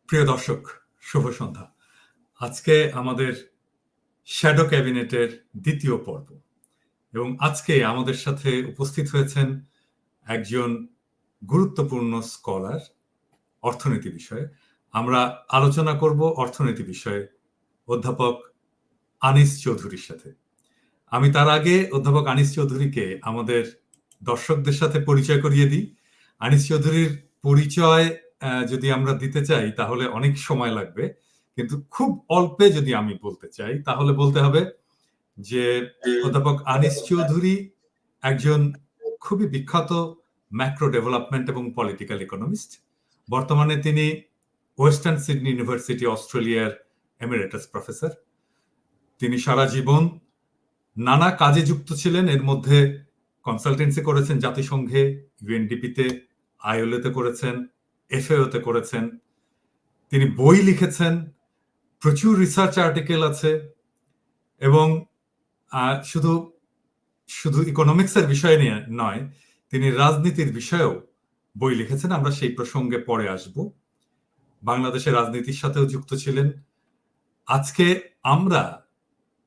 প্রিয় দর্শক, শুভ সন্ধ্যা। আজকে আমাদের শ্যাডো ক্যাবিনেটের দ্বিতীয় পর্ব এবং আজকে আমাদের সাথে উপস্থিত হয়েছেন একজন গুরুত্বপূর্ণ স্কলার অর্থনীতি বিষয়ে। আমরা আলোচনা করব অর্থনীতি বিষয়ে অধ্যাপক আনিস চৌধুরীর সাথে। আমি তার আগে অধ্যাপক আনিস চৌধুরীকে আমাদের দর্শকদের সাথে পরিচয় করিয়ে দিই। আনিস চৌধুরীর পরিচয় যদি আমরা দিতে চাই তাহলে অনেক সময় লাগবে, কিন্তু খুব অল্পে যদি আমি বলতে চাই তাহলে বলতে হবে যে অধ্যাপক আনিস চৌধুরী একজন খুবই বিখ্যাত ম্যাক্রো ডেভেলপমেন্ট এবং পলিটিক্যাল ইকোনমিস্ট। বর্তমানে তিনি ওয়েস্টার্ন সিডনি ইউনিভার্সিটি অস্ট্রেলিয়ার এমিরেটাস প্রফেসর। তিনি সারা জীবন নানা কাজে যুক্ত ছিলেন, এর মধ্যে কনসালটেন্সি করেছেন জাতিসংঘে, ইউএনডিপিতে, আইএলওতে করেছেন, এফএওতে করেছেন। তিনি বই লিখেছেন, প্রচুর রিসার্চ আর্টিকেল আছে এবং শুধু শুধু ইকোনমিক্সের বিষয় নিয়ে নয়, তিনি রাজনীতির বিষয়েও বই লিখেছেন। আমরা সেই প্রসঙ্গে পরে আসব। বাংলাদেশের রাজনীতির সাথেও যুক্ত ছিলেন। আজকে আমরা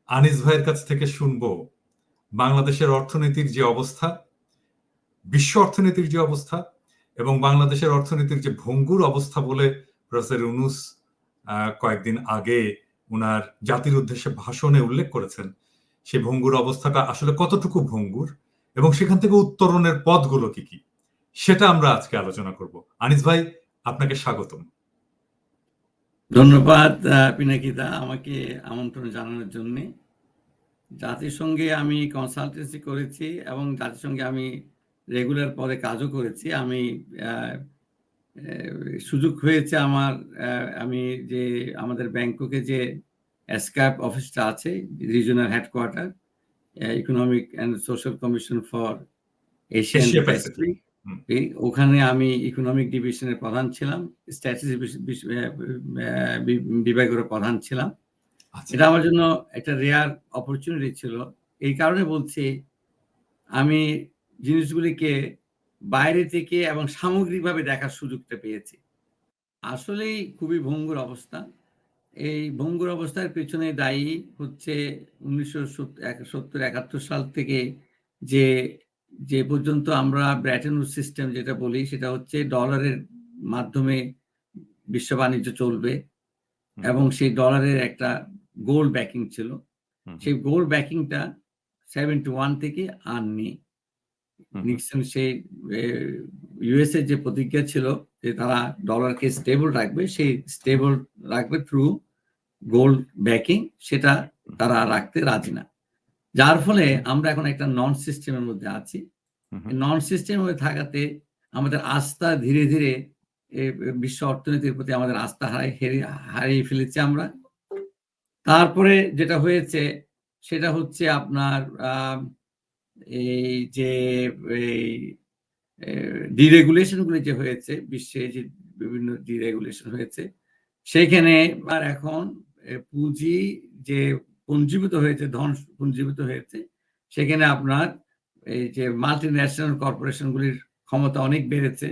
আনিস ভাইয়ের কাছ থেকে শুনবো বাংলাদেশের অর্থনীতির যে অবস্থা, বিশ্ব অর্থনীতির যে অবস্থা এবং বাংলাদেশের অর্থনীতির যে ভঙ্গুর অবস্থা বলে প্রফেসর ইউনূস কয়েকদিন আগে উনার জাতির উদ্দেশ্যে ভাষণে উল্লেখ করেছেন, সেই ভঙ্গুর অবস্থাটা আসলে কতটুকু ভঙ্গুর এবং সেখান থেকে উত্তরণের পথগুলো কি কি, সেটা আমরা আজকে আলোচনা করব। আনিস ভাই, আপনাকে স্বাগতম। ধন্যবাদ পিনাকিদা, আমাকে আমন্ত্রণ জানানোর জন্য। জাতিসংঘে আমি কনসালটেন্সি করেছি এবং জাতিসংঘে আমি রেগুলার পদে কাজও করেছি। আমি সুযোগ হয়েছে আমার, আমি যে আমাদের ব্যাংককে যে এসক্যাপ অফিসটা আছে, regional headquarter, economic and social commission for Asia and Pacific, ওখানে আমি ইকোনমিক ডিভিশনের প্রধান ছিলাম, স্ট্যাটিস্টিক্স বিভাগের প্রধান ছিলাম। এটা আমার জন্য একটা রেয়ার অপরচুনিটি ছিল। এই কারণে বলছি, আমি জিনিসগুলিকে বাইরে থেকে এবং সামগ্রিকভাবে দেখার সুযোগটা পেয়েছি। আসলেই খুবই ভঙ্গুর অবস্থা। এই ভঙ্গুর অবস্থার পেছনে দায়ী হচ্ছে 1970-71 সাল থেকে যে পর্যন্ত আমরা ব্র্যাটন উডস সিস্টেম যেটা বলি, সেটা হচ্ছে ডলারের মাধ্যমে বিশ্ব বাণিজ্য চলবে এবং সেই ডলারের একটা গোল্ড ব্যাকিং ছিল। সেই গোল্ড ব্যাকিংটা 71 থেকে আর নেই। নিক্সন সেই ইউএসএ যে প্রতিজ্ঞা ছিল যে তারা ডলারকে স্টেবল রাখবে, সেই স্টেবল রাখবে থ্রু গোল্ড ব্যাকিং, সেটা তারা রাখতে রাজি না। যার ফলে আমরা এখন একটা নন সিস্টেমের মধ্যে আছি। নন সিস্টেমের মধ্যে থাকাতে আমাদের আস্থা ধীরে ধীরে বিশ্ব অর্থনীতির প্রতি আমাদের আস্থা হারিয়ে ফেলেছি আমরা। তারপরে যেটা হয়েছে সেটা হচ্ছে আপনার এই যে ডিরেগুলেশন গুলি যে হয়েছে, বিশ্বে যে বিভিন্ন ডিরেগুলেশন হয়েছে, সেখানে আর এখন পুঁজি যে পুঞ্জীভূত হয়েছে, ধন পুঞ্জীভূত হয়েছে, সেখানে আপনার এই যে মাল্টি ন্যাশনাল কর্পোরেশন গুলির ক্ষমতা অনেক বেড়েছে।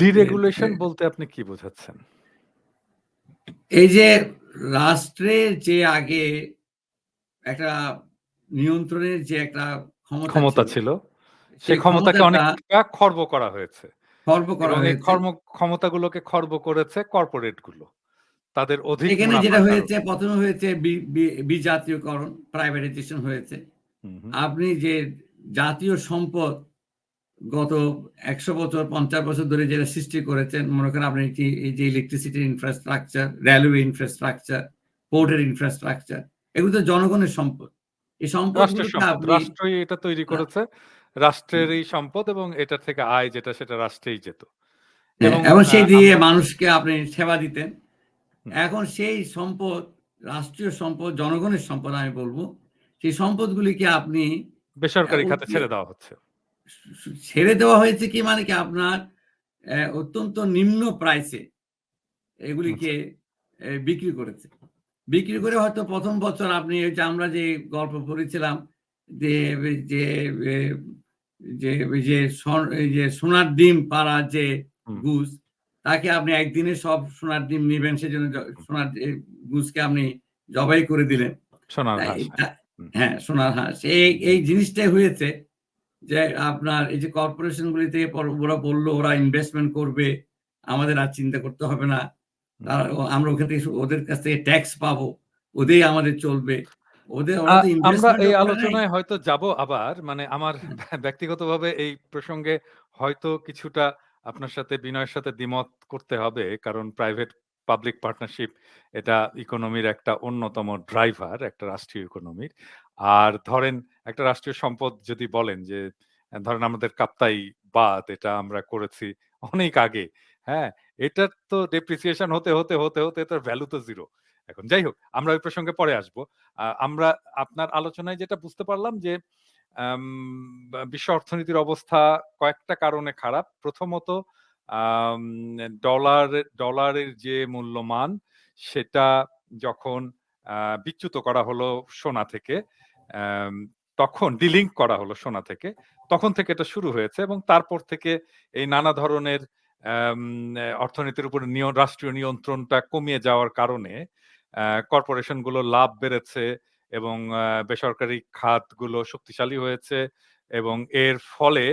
ডিরেগুলেশন বলতে আপনি কি বোঝাচ্ছেন? এই যে রাষ্ট্রের যে আগে একটা নিয়ন্ত্রণের যে একটা ক্ষমতা ছিল, সেই ক্ষমতাকে অনেকটা খর্ব করা হয়েছে। ক্ষমতাগুলোকে খর্ব করেছে কর্পোরেট গুলো, তাদের অধিক। এখানে যেটা হয়েছে, প্রথমে হয়েছে বিজাতীয়করণ, প্রাইভেটাইজেশন হয়েছে। আপনি যে জাতীয় সম্পদ গত 100 বছর 50 বছর ধরে যেটা সৃষ্টি করেছেন, মনে করেন আপনি এই যে ইলেকট্রিসিটির ইনফ্রাস্ট্রাকচার, রেলওয়ে ইনফ্রাস্ট্রাকচার, পোর্টের ইনফ্রাস্ট্রাকচার, এগুলো তো জনগণের সম্পদ। এই সম্পদগুলোকে রাষ্ট্রই এটা তৈরি করেছে, রাষ্ট্রের এই সম্পদ, এবং এটা থেকে আয় যেটা সেটা রাষ্ট্রেই যেত এবং সেই দিয়ে মানুষকে আপনি সেবা দিতেন। এখন সেই সম্পদ, রাষ্ট্রীয় সম্পদ, জনগণের সম্পদ আমি বলবো, সেই সম্পদগুলিকে আপনি বেসরকারি খাতে ছেড়ে দেওয়া হচ্ছে। ছেড়ে দেওয়া হয়েছে কি মানে কি, আপনার অত্যন্ত নিম্ন প্রাইসে এগুলিকে বিক্রি করেছে। বিক্রি করে হয়তো প্রথম বছর আপনি আমরা যে গল্প পড়েছিলাম যে সোনার ডিম পাড়া যে ঘুষ, তাকে আপনি একদিনে সব সোনার ডিম নিবেন, সেজন্য সোনার গুজকে আপনি জবাই করে দিলেন। সোনার হাঁস। হ্যাঁ, সোনার হাঁস। এই জিনিসটাই হয়েছে যে আপনার এই যে কর্পোরেশন গুলিতে ওরা বললো ওরা ইনভেস্টমেন্ট করবে, আমাদের আর চিন্তা করতে হবে না, আমরা ওখান থেকে ওদের কাছ থেকে ট্যাক্স পাবো, ওদের আমাদের চলবে, ওরা তো আমরা ইনভেস্টমেন্ট এই করে নাই। আলোচনায় হয়তো যাব আবার, মানে আমার ব্যক্তিগতভাবে এই প্রসঙ্গে হয়তো কিছুটা আপনার সাথে বিনয়ের সাথে দ্বিমত করতে হবে, কারণ প্রাইভেট পাবলিক পার্টনারশিপ এটা ইকোনমির একটা অন্যতম ড্রাইভার, একটা রাষ্ট্রীয় ইকোনমির। আর ধরেন একটা রাষ্ট্রীয় সম্পদ যদি বলেন যে ধরেন আমাদের কাপ্তাই বাঁধ, এটা আমরা করেছি অনেক আগে, হ্যাঁ, এটার তো ডেপ্রিসিয়েশন হতে হতে হতে হতে এটার ভ্যালু তো জিরো। এখন যাই হোক, আমরা ওই প্রসঙ্গে পরে আসবো। আমরা আপনার আলোচনায় যেটা বুঝতে পারলাম যে আম বিশ্ব অর্থনীতির অবস্থা কয়েকটা কারণে খারাপ। প্রথমত আম ডলারের যে মূল্যমান সেটা যখন বিচ্যুত করা হলো সোনা থেকে, আম তখন ডিলিংক করা হলো সোনা থেকে, তখন থেকে এটা শুরু হয়েছে এবং তারপর থেকে এই নানা ধরনের আম অর্থনীতির উপর রাষ্ট্রীয় নিয়ন্ত্রণটা কমিয়ে যাওয়ার কারণে কর্পোরেশন গুলোর লাভ বেড়েছে এবং বেসরকারি খাতগুলো শক্তিশালী হয়েছে এবং এর ফলে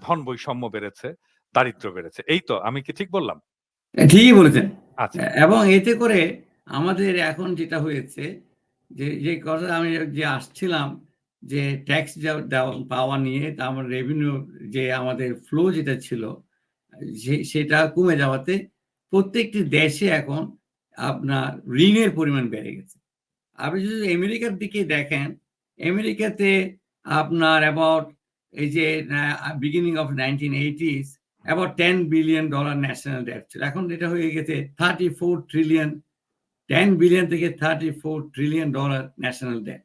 ধন বৈষম্য বেড়েছে, দারিদ্র্য বেড়েছে। এই তো, আমি কি ঠিক বললাম? ঠিকই বলেছেন। আচ্ছা। এবং এতে করে আমাদের এখন যেটা হয়েছে যে কথা আমি যে আসছিলাম, যে ট্যাক্স পাওয়া নিয়ে আমার রেভিনিউ যে আমাদের ফ্লো যেটা ছিল সেটা কমে যাওয়াতে প্রত্যেকটি দেশে এখন আপনার ঋণের পরিমাণ বেড়ে গেছে। আপনি যদি আমেরিকার দিকে দেখেন, আমেরিকাতে আপনার অ্যাবাউট এই যে beginning of 1980s about $10 billion national debt ছিল। এখন এটা হয়ে গেছে 34 ট্রিলিয়ন, 10 বিলিয়ন থেকে 34 ট্রিলিয়ন ডলার ন্যাশনাল ডেট।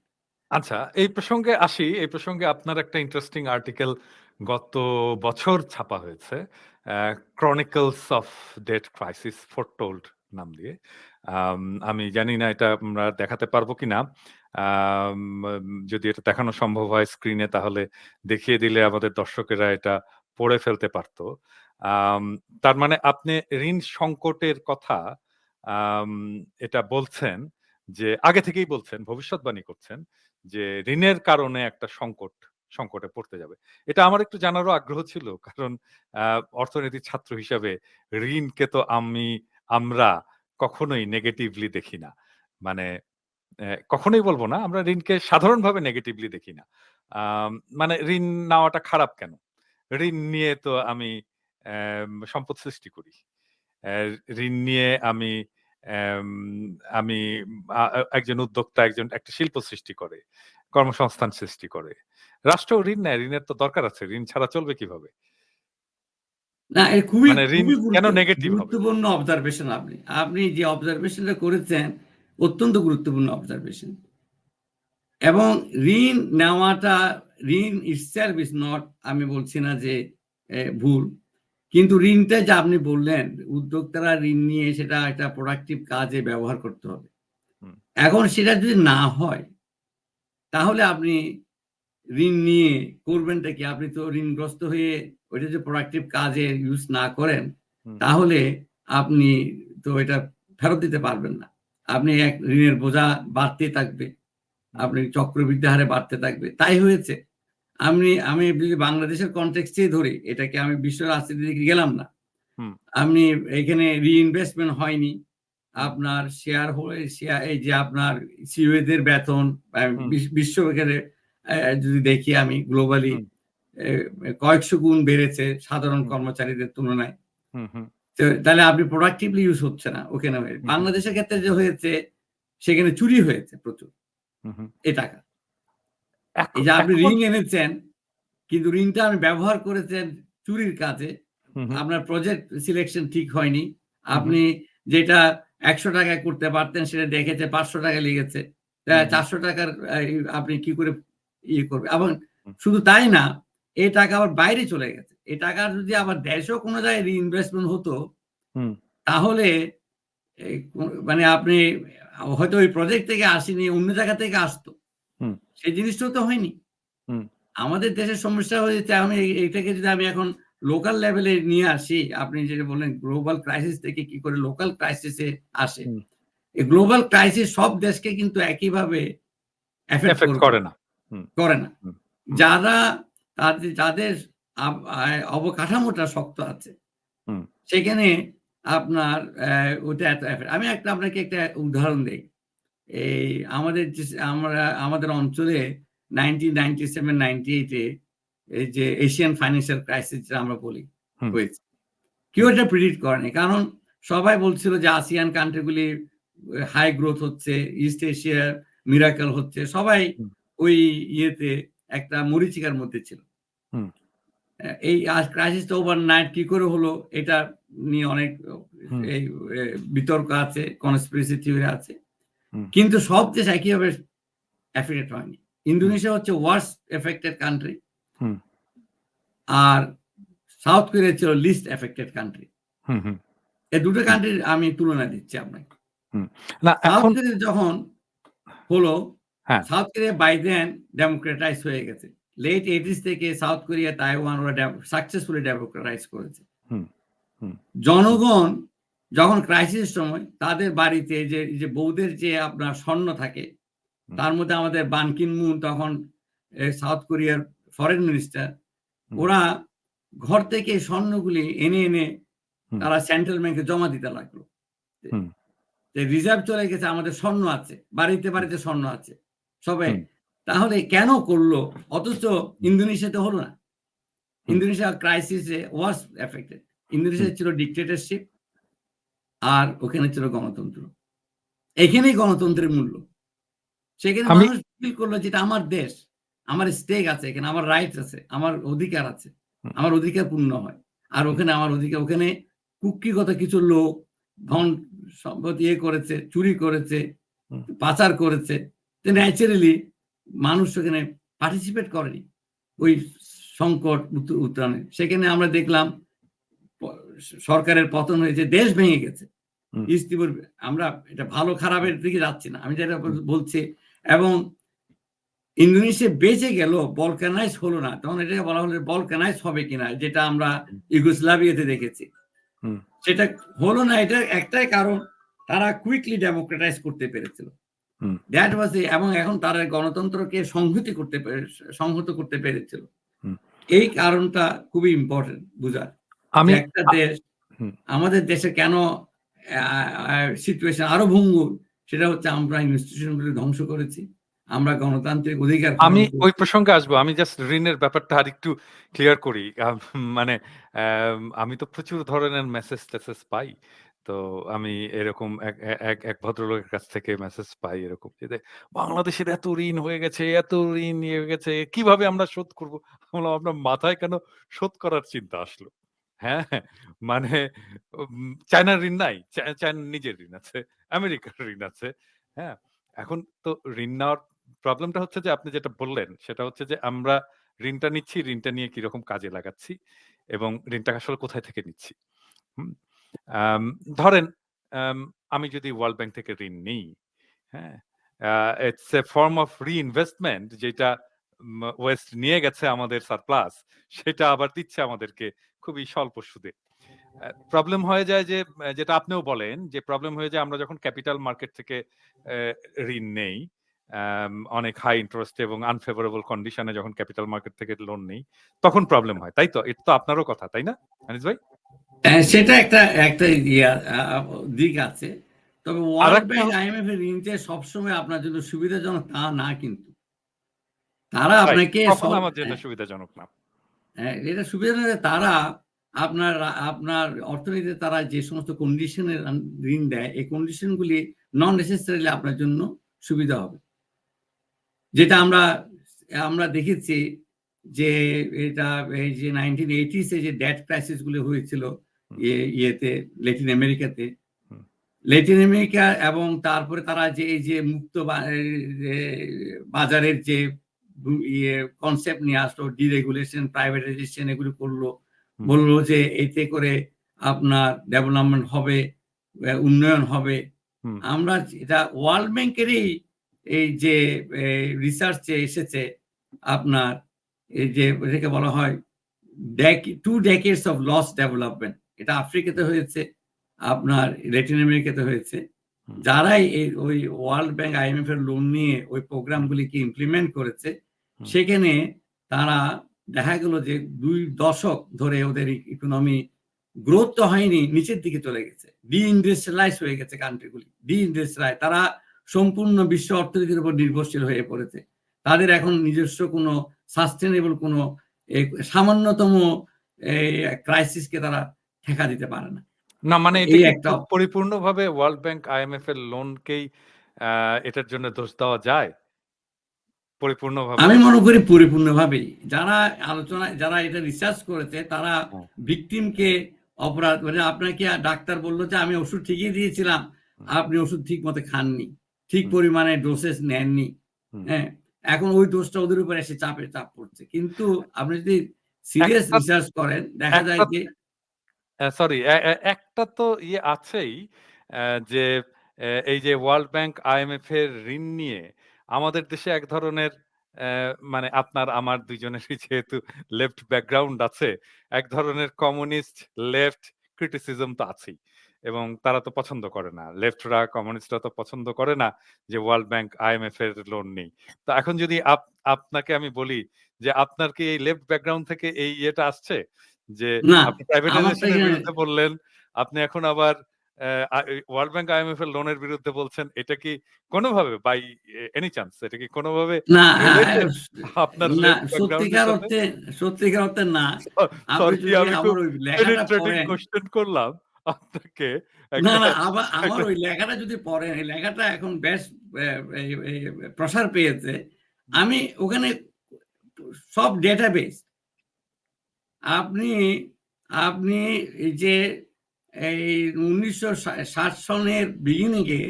আচ্ছা, এই প্রসঙ্গে আসি। এই প্রসঙ্গে আপনার একটা ইন্টারেস্টিং আর্টিকেল গত বছর ছাপা হয়েছে। Chronicles of debt crisis foretold নাম দিয়ে। আমি জানি না এটা আমরা দেখাতে পারবো কিনা। আম যদি এটা দেখানো সম্ভব হয় স্ক্রিনে, তাহলে দেখিয়ে দিলে আমাদের দর্শকেরা এটা পড়ে ফেলতে পারত। আম তার মানে আপনি ঋণ সংকটের কথা আম এটা বলছেন যে আগে থেকেই বলছেন, ভবিষ্যৎবাণী করছেন যে ঋণের কারণে একটা সংকটে পড়তে যাবে। এটা আমার একটু জানারও আগ্রহ ছিল। কারণ অর্থনীতির ছাত্র হিসাবে ঋণকে তো আমরা কখনোই নেগেটিভলি দেখি না। মানে কখনোই বলব না, আমরা ঋণকে সাধারণভাবে নেগেটিভলি দেখি না। মানে ঋণ নেওয়াটা খারাপ কেন? ঋণ নিয়ে তো আমি সম্পদ সৃষ্টি করি। ঋণ নিয়ে অ্যাম আমি একজন উদ্যোক্তা একটা শিল্প সৃষ্টি করে, কর্মসংস্থান সৃষ্টি করে। রাষ্ট্রও ঋণ নেয়, ঋণের তো দরকার আছে। ঋণ ছাড়া চলবে কিভাবে? না, মানে ঋণ খুবই কেন নেগেটিভ হবে? গুরুত্বপূর্ণ অবজারভেশন আপনি যে অবজারভেশনটা করেছেন অত্যন্ত গুরুত্বপূর্ণ অবজারভেশন। এবং ঋণ নেওয়াটা, ঋণ itself is not, আমি বলছি না যে ভুল, কিন্তু ঋণটা যে আপনি বললেন উদ্যোক্তারা ঋণ নিয়ে সেটা একটা প্রোডাক্টিভ কাজে ব্যবহার করতে হবে। এখন সেটা যদি না হয় তাহলে আপনি ঋণ নিয়ে করবেনটা কি? আপনি তো ঋণগ্রস্ত হয়ে ওইটা যে প্রোডাক্টিভ কাজে ইউজ না করেন তাহলে আপনি তো এটা ফেরত দিতে পারবেন না। আপনি ঋণের বোঝা বাড়তে থাকবে, আপনি চক্রবৃদ্ধি হারে বাড়তে থাকবে। তাই হয়েছে। আমি যদি বাংলাদেশের কনটেক্সটেই ধরি, এটাকে আমি বিশ্ব রাজনীতির দিকে গেলাম না। আপনি এখানে রিইনভেস্টমেন্ট হয়নি। আপনার শেয়ার এই যে আপনার সিইওদের বেতন বিশ্ব এখানে যদি দেখি আমি গ্লোবালি কয়েকশো গুণ বেড়েছে সাধারণ কর্মচারীদের তুলনায়। তাহলে আপনি প্রোডাক্টিভলি ইউজ হচ্ছে না ওখানে। বাংলাদেশের ক্ষেত্রে যে হয়েছে সেখানে চুরি হয়েছে প্রচুর এই টাকা। এই যে আপনি ঋণ এনেছেন কিন্তু ঋণটা আপনি ব্যবহার করেছেন চুরির কাজে। আপনার প্রজেক্ট সিলেকশন ঠিক হয়নি। আপনি যেটা ১০০ টাকায় করতে পারতেন সেটা দেখেছে ৫০০ টাকা লেগেছে। ৪০০ টাকার আপনি কি করে করবে? এবং শুধু তাই না, এই টাকা আবার বাইরে চলে গেছে। এই টাকা যদি আবার দেশেও কোনো জায়গায় রিইনভেস্টমেন্ট হতো তাহলে মানে আপনি হয়তো ওই প্রজেক্ট থেকে আসেনি, অন্য জায়গা থেকে আসতো। সেই জিনিসটাও তো হয়নি। আমাদের দেশের সমস্যা হয়েছে, আমি এইটাকে যদি আমি এখন লোকাল লেভেলে নিয়ে আসি, আপনি যেটা বললেন গ্লোবাল ক্রাইসিস থেকে কি করে লোকাল ক্রাইসিসে আসে, এই গ্লোবাল ক্রাইসিস সব দেশকে কিন্তু একইভাবে এফেক্ট এফেক্ট করবে করে না। করে না। হুম, যারা যাদের অবকাঠামোটা শক্ত আছে হুম, সেখানে আপনার ওটা এত আমি আপনাকে একটা উদাহরণ দেই। এই আমাদের অঞ্চলে 1997-98 এই যে এশিয়ান ফাইন্যান্সিয়াল ক্রাইসিস যেটা আমরা বলি হুম, হয়েছে। কেউ এটা প্রেডিক্ট করেনি। কারণ সবাই বলছিল যে আসিয়ান কান্ট্রি গুলি হাই গ্রোথ হচ্ছে, ইস্ট এশিয়ার মিরাকেল হচ্ছে। সবাই হুম, ওই ইয়েতে একটা মরীচিকার মধ্যে ছিল। হুম, এই ক্রাইসিসটা ওভারনাইট কি করে হলো এটা নিয়ে অনেক হুম, এই বিতর্ক আছে, কনস্পিরেসি থিওরি আছে। হুম, কিন্তু সব দেশ একইভাবে এফেক্টেড হয়নি। ইন্দোনেশিয়া হচ্ছে ওয়ার্স্ট এফেক্টেড কান্ট্রি, হুম, আর সাউথ কোরিয়া ছিল লিস্ট এফেক্টেড কান্ট্রি। হুম, হুম, এই দুটো কান্ট্রির আমি তুলনা দিচ্ছি আপনাকে। হুম। না সাউথ এখন কোরিয়া যখন হলো, হ্যাঁ, south Korea by then democratise হয়ে গেছে। লেট 80s থেকে সাউথ কোরিয়া, তাইওয়ান ওরা সাকসেসফুলি ডেমোক্রেটাইজ করেছে। হুম, হুম, জনগণ যখন ক্রাইসিস সময় তাদের বাড়িতে যে বউদের যে আপনার স্বর্ণ থাকে, হুম, তার মধ্যে আমাদের বান কিন মুন তখন সাউথ কোরিয়ার ফরেন মিনিস্টার, হুম, ওরা ঘর থেকে স্বর্ণগুলি এনে হুম, তারা সেন্ট্রাল ব্যাংকে জমা দিতে লাগলো। হুম, যে রিজার্ভ চলে গেছে, আমাদের স্বর্ণ আছে, বাড়িতে বাড়িতে স্বর্ণ আছে সবাই। হুম, তাহলে কেন করলো? অথচ হুম, ইন্দোনেশিয়াতে হলো না। হুম, ইন্দোনেশিয়া ক্রাইসিসে ওয়াজ এফেক্টেড। হুম। ইন্দোনেশিয়া ছিল ডিক্টেটরশিপ, আর ওখানে ছিল গণতন্ত্র। এখানেই গণতন্ত্রের মূল্য। সেখানে আমি মানুষ ফিল করলো যে এটা আমার দেশ, আমার স্টেক আছে এখানে, আমার রাইটস আছে, আমার অধিকার আছে, হুম, আমার অধিকার পূর্ণ হয়। আর হুম, ওখানে আমার অধিকার, ওখানে কুক্ষিগত কিছু লোক ধন সম্পদ করেছে, চুরি করেছে, হুম। পাচার করেছে। তো ন্যাচারালি মানুষ সেখানে পার্টিসিপেট করেনি ওই সংকট উত্তরণে। সেখানে আমরা দেখলাম প সরকারের পতন হয়েছে, দেশ ভেঙে গেছে। হুম, ইস্ট তিমুর, আমরা এটা ভালো হুম, খারাপের দিকে যাচ্ছি না। আমি যেটা হুম, বলছি, এবং ইন্দোনেশিয়া বেঁচে গেল, বলকানাইজ হলো না। তখন এটাকে বলা হলো বলকানাইজ হবে কিনা, যেটা আমরা হুম, ইউগোস্লাভিয়াতে দেখেছি। হুম, সেটা হলো না, এটার একটাই কারণ, তারা কুইকলি ডেমোক্রেটাইজ করতে পেরেছিল। হুম, দ্যাট ওয়াজ এবং এখন তারা গণতন্ত্রকে সংহত করতে পেরেছিল। হুম। এই কারণটা খুবই ইম্পোর্টেন্ট বুঝার। যে আমি একটা আ দেশ, হুম। আমাদের দেশে কেন সিচুয়েশন আরো ভঙ্গুর, সেটা হচ্ছে আমরা ইনস্টিটিউশন গুলো ধ্বংস করেছি। আমরা গণতান্ত্রিক অধিকার আমি খনন ওই করেছি। প্রসঙ্গে আসবো। আমি জাস্ট ঋণের ব্যাপারটা আরেকটু ক্লিয়ার করি। মানে আমি তো প্রচুর ধরনের মেসেজ-টেসেজ পাই। তো আমি এরকম এক ভদ্রলোকের কাছ থেকে মেসেজ পাই এরকম যে, "বাংলাদেশের এত ঋণ হয়ে গেছে, এত ঋণ ইয়ে হয়ে গেছে, কিভাবে আমরা শোধ করব?" আমি বললাম, "আপনার মাথায় কেন শোধ করার চিন্তা আসলো?" হ্যাঁ? মানে চায়নার ঋণ নাই? চায়নার নিজের ঋণ আছে, আমেরিকার ঋণ আছে। হ্যাঁ? এখন তো ঋণ নেওয়ার প্রবলেমটা হচ্ছে যে আপনি যেটা বললেন সেটা হচ্ছে যে আমরা ঋণটা নিচ্ছি, ঋণটা নিয়ে কিরকম কাজে লাগাচ্ছি এবং ঋণটা আসলে কোথায় থেকে নিচ্ছি। হুম? আম ধরেন আম আমি যদি ওয়ার্ল্ড ব্যাংক থেকে ঋণ নিই, হ্যাঁ? Uh it's a form of reinvestment যেটা ওয়েস্ট নিয়ে গেছে আমাদের সারপ্লাস সেটা আবার দিচ্ছে আমাদেরকে খুবই স্বল্প সুদে। প্রবলেম হয়ে যায় যে যেটা আপনিও বলেন যে প্রবলেম হয়ে যায় আমরা যখন ক্যাপিটাল মার্কেট থেকে ঋণ নেই, অনেক হাই ইন্টারেস্ট এবং আনফেভারেবল কন্ডিশন এ যখন ক্যাপিটাল মার্কেট থেকে লোন নেই, তখন প্রবলেম হয়। তাই তো? এটা তো আপনারও কথা, তাই না? আনিস ভাই? সেটা একটা একটা ইয়া দিক আছে। তবে ওয়ার্ল্ড আরেকটা ব্যাংক, হচ্ছে আইএমএফ এর ঋণ যে সবসময় আপনার জন্য সুবিধাজনক তা না কিন্তু। তারা রাইট। আপনাকে কখনো আমার জন্য সুবিধাজনক না। এটা সুবিধাজনক, তারা আপনার আপনার অর্থনীতিতে তারা যে সমস্ত কন্ডিশনের ঋণ দেয়, এই কন্ডিশন গুলি নন নেসেসারিলি আপনার জন্য সুবিধা হবে। যেটা আমরা আমরা দেখেছি যে এটা এই যে 1980s এ যে ডেট ক্রাইসিস গুলো হয়েছিল হুম, ইয়েতে ল্যাটিন আমেরিকাতে। হুম, ল্যাটিন আমেরিকা এবং তারপরে তারা যে এই যে মুক্ত বাজারের যে কনসেপ্ট নিয়ে আসলো, ডিরেগুলেশন, প্রাইভেটাইজেশন এগুলো করলো। হুম, বলল যে এতে করে আপনার ডেভেলপমেন্ট হবে, উন্নয়ন হবে। হুম, আমরা এটা ওয়ার্ল্ড ব্যাংকেরই এই যে রিসার্চে এসেছে আপনার, এই যে এটাকে বলা হয় 2 decades of lost development, এটা আফ্রিকাতে হয়েছে, আপনার ল্যাটিন আমেরিকাতে হয়েছে। যারাই ওই ওয়ার্ল্ড ব্যাংক IMF এর লোন নিয়ে ওই প্রোগ্রামগুলিকে ইমপ্লিমেন্ট করেছে, সেখানে তারা দেখা গেল যে 2 দশক ধরে ওদের ইকোনমি গ্রোথ তো হয়নি, নিচের দিকে চলে গেছে, ডিইন্ডাস্ট্রিয়ালাইজ হয়ে গেছে কান্ট্রিগুলি, ডিইন্ডাস্ট্রিয়ালাইজ, তারা সম্পূর্ণ বিশ্ব অর্থনীতির উপর নির্ভরশীল হয়ে পড়েছে। তাদের এখন নিজস্ব কোনো সাস্টেনেবল কোনো সামান্যতম ক্রাইসিসকে তারা ঠেকা দিতে পারে না। না মানে এটা এই কি একটা পরিপূর্ণভাবে ওয়ার্ল্ড ব্যাংক IMF এর লোনকেই এটার জন্য দোষ দেওয়া যায় পরিপূর্ণভাবে? আমি মনে করি পরিপূর্ণভাবেই যারা এটা রিসার্চ করেছে তারা ভিকটিমকে অপরাধ, মানে আপনাকে ডাক্তার বললো যে আমি ওষুধ ঠিকই দিয়েছিলাম, আপনি ওষুধ ঠিক মতো খাননি, ঠিক পরিমাণে ডোসেস নেননি, হ্যাঁ, এখন ওই দোষটা ওদের উপর এসে চাপ পড়ছে। কিন্তু আপনি যদি সিরিয়াস রিসার্চ করেন দেখা যায় যে সরি একটা তো ইয়ে আছেই যে এই যে ওয়ার্ল্ড ব্যাংক IMF এর ঋণ নিয়ে আমাদের দেশে এক ধরনের মানে আপনার আমার দুইজনেরই যেহেতু লেফট ব্যাকগ্রাউন্ড আছে, এক ধরনের কমিউনিস্ট লেফট ক্রিটিসিজম তো আছেই, এবং তারা তো পছন্দ করে না, লেফটরা কমিউনিস্টরা তো পছন্দ করে না যে ওয়ার্ল্ড ব্যাংক IMF এর লোন নেই। তো এখন যদি আপনাকে আমি বলি যে আপনার কি এই লেফট ব্যাকগ্রাউন্ড থেকে এই ইয়েটা আসছে যে না, আপনি আমার প্রাইভেটাইজেশনের বিরুদ্ধে বললেন, আপনি এখন আবার ওয়ার্ল্ড ব্যাংক IMF এর লোনের বিরুদ্ধে বলছেন, এটা কি কোনোভাবে বাই এনি চান্স এটা কি কোনোভাবে না, রিলেটেড আপনার না, লেফট ব্যাকগ্রাউন্ডের সাথে? সত্যিকার অর্থে না। আপনি সরি যদি আমি আমার খুব ওই লেখাটা পেনিট্রেটিং পড়েন, কোশ্চেন করলাম আপনাকে না, একটা আমার ওই লেখাটা যদি পড়েন, এই লেখাটা এখন বেশ প্রসার পেয়েছে। আমি ওখানে সব ডেটাবেস, আপনি আপনি এই যে এই 1960 সনের বিগিনিংয়ে